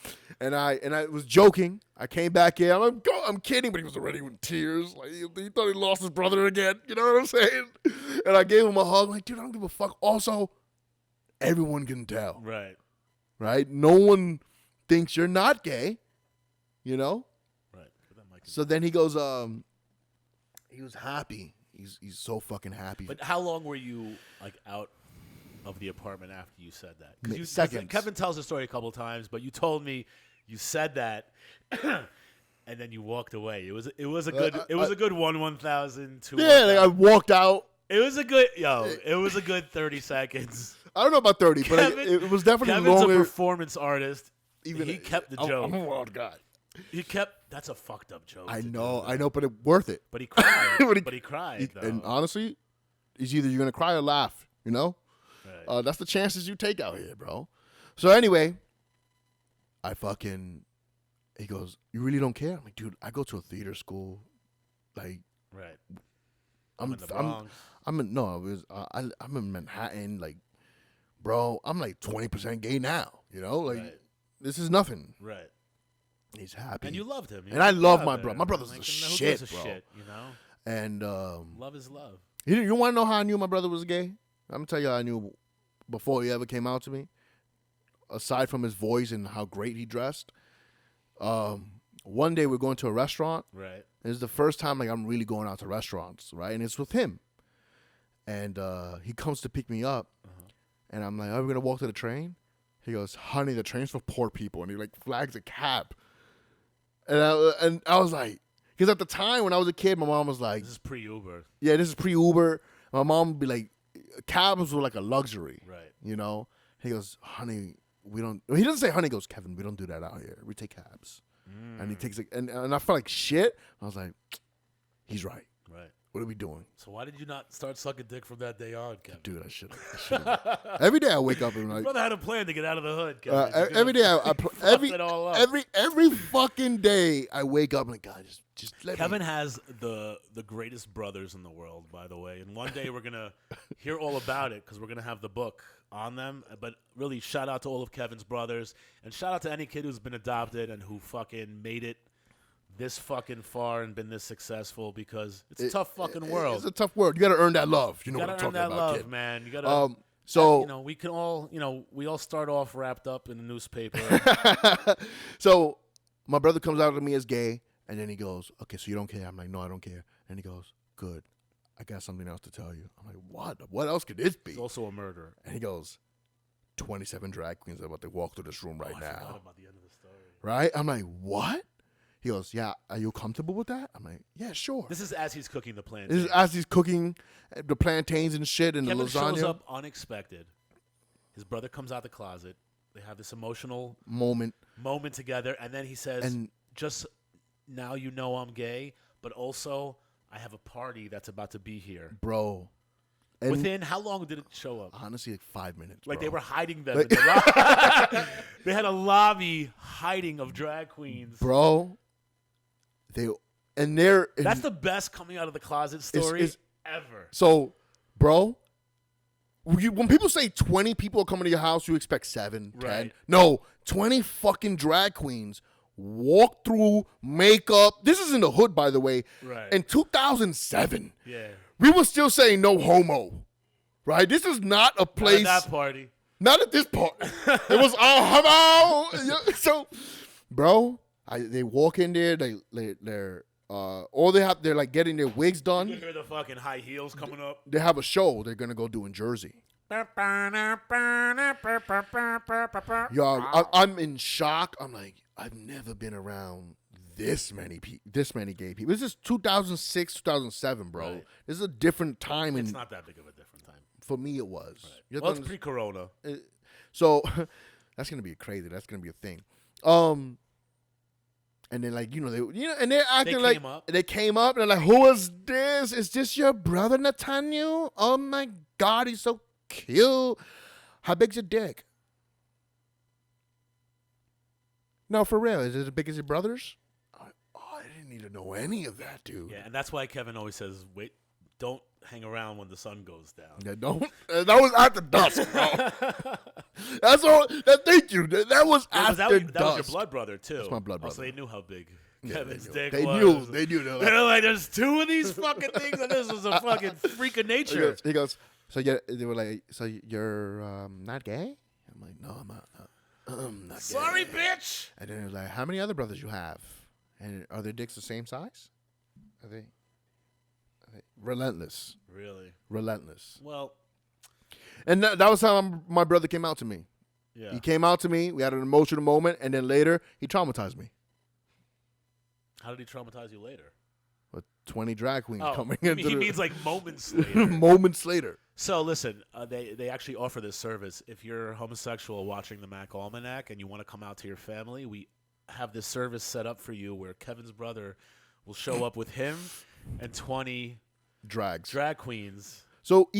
And I was joking. I came back in. I'm kidding, but he was already with tears. Like he thought he lost his brother again. You know what I'm saying? And I gave him a hug. I'm like, dude, I don't give a fuck. Also, everyone can tell. Right. Right? No one thinks you're not gay. You know? Right. So then he goes, he was happy. He's so fucking happy. But how long were you like out of the apartment after you said that? Because seconds. Kevin tells the story a couple of times, but you told me you said that, and then you walked away. It was a good 1,000 to yeah. Like I walked out. It was a good 30 seconds. I don't know about 30, but it was definitely Kevin's longer. a performance artist. Even he kept the joke. I'm a wild guy. That's a fucked up joke. I know, but it's worth it. But he cried. But he cried, though. And honestly, it's either you're going to cry or laugh, you know? Right. That's the chances you take out here, bro. So anyway, he goes, you really don't care? I'm like, dude, I go to a theater school. Like, right. I'm in the Bronx. I'm in Manhattan. Like, bro, I'm like 20% gay now, you know? Like, this is nothing. Right. He's happy. And you loved him. And I love my brother. My brother's like, the shit, bro. Shit, you know? And love is love. You want to know how I knew my brother was gay? I'm going to tell you how I knew before he ever came out to me. Aside from his voice and how great he dressed. One day we're going to a restaurant. Right. It's the first time like I'm really going out to restaurants, right? And it's with him. And he comes to pick me up. And I'm like, are we going to walk to the train? He goes, honey, the train's for poor people. And he like flags a cab. And I was like, because at the time when I was a kid, my mom was like, this is pre-Uber. Yeah, this is pre-Uber. My mom would be like, cabs were like a luxury. Right. You know? He goes, honey, we don't. He doesn't say honey. He goes, Kevin, we don't do that out here. We take cabs. And he takes it. And I felt like shit. I was like, he's right. Right. What are we doing? So why did you not start sucking dick from that day on, Kevin? Dude, I should have. Every day I wake up and like. Brother had a plan to get out of the hood, Kevin. Every day every fucking day I wake up and like, God, just let Kevin me. has the greatest brothers in the world, by the way. And one day we're gonna hear all about it because we're gonna have the book on them. But really, shout out to all of Kevin's brothers, and shout out to any kid who's been adopted and who fucking made it this fucking far and been this successful, because it's a tough fucking world. It's a tough world. You got to earn that love. You know what I'm talking about, love, kid. man. You got to. So we can all, we all start off wrapped up in the newspaper. So my brother comes out to me as gay, and then he goes, "Okay, so you don't care?" I'm like, "No, I don't care." And he goes, "Good. I got something else to tell you." I'm like, "What? What else could this be?" He's also a murderer. And he goes, 27 drag queens are about to walk through this room right now. I forgot about the end of the story. Right? I'm like, "What?" He goes, "Yeah, are you comfortable with that?" I'm like, "Yeah, sure." This is as he's cooking the plantains. This is as he's cooking the plantains and shit and Kevin the lasagna. shows up unexpected. His brother comes out the closet. They have this emotional moment together, and then he says, just now you know I'm gay, but also I have a party that's about to be here. Bro. Within, how long did it show up? Honestly, like 5 minutes, Like bro. they were hiding them. In the they had a lobby hiding of drag queens. Bro. That's the best coming out of the closet story ever. So, bro, when people say 20 people are coming to your house, you expect 7, 10. Right. No, 20 fucking drag queens walk through makeup. This is in the hood, by the way. Right. In 2007. Yeah. We were still saying no homo. Right? This is not a place. Not at that party. Not at this part. It was all homo. So, bro, they walk in there. They're they're like getting their wigs done. You hear the fucking high heels coming up. They have a show they're gonna go do in Jersey. Yo, I'm in shock. I'm like, I've never been around this many gay people. This is 2006, 2007, bro. Right. This is a different time. It's not that big of a different time. For me, it was. Right. Well, it's pre-corona. So that's gonna be crazy. That's gonna be a thing. And then and they're acting like they came up and they're like, "Who is this? Is this your brother Nathaniel? Oh my God, he's so cute. How big's your dick?" No, for real, is it as big as your brother's? I didn't need to know any of that, dude. Yeah, and that's why Kevin always says, "Wait, don't hang around when the sun goes down. Yeah, don't. That was after dusk, bro. That's all. Thank you. That was after dusk. That was your blood brother too. That's my blood brother. So they knew how big Kevin's dick they was. They knew. They're like, there's two of these fucking things, and this was a fucking freak of nature. He goes. So yeah, they were like, so you're not gay? I'm like, no, I'm not. I'm not Sorry, gay. bitch. And then he was like, how many other brothers you have? And are their dicks the same size? Are they relentless? Really? Relentless. Well, and that was how my brother came out to me. yeah. He came out to me. We had an emotional moment, and then later he traumatized me. How did he traumatize you later? With 20 drag queens coming he into means like moments later. moments later. So listen, they actually offer this service. If you're homosexual watching the Mack Almanac and you want to come out to your family, we have this service set up for you where Kevin's brother will show up with him and 20 drag queens. So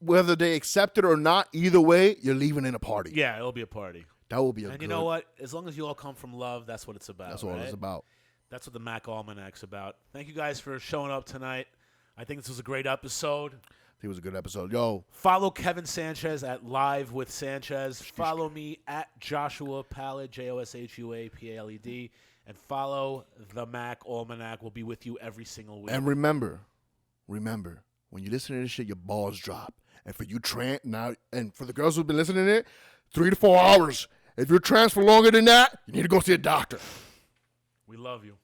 whether they accept it or not, either way, you're leaving in a party. Yeah, it'll be a party. That will be a And you know what? As long as you all come from love, that's what it's about. That's what it's about. That's what the Mack Almanac's about. Thank you guys for showing up tonight. I think this was a great episode. I think it was a good episode. Yo. Follow Kevin Sanchez at Live with Sanchez. Follow me at Joshua Pallet, JOSHUAPALED. And follow the Mack Almanac. We'll be with you every single week. And remember, when you listen to this shit, your balls drop. And for you and for the girls who've been listening to it, 3 to 4 hours. If you're trans for longer than that, you need to go see a doctor. We love you.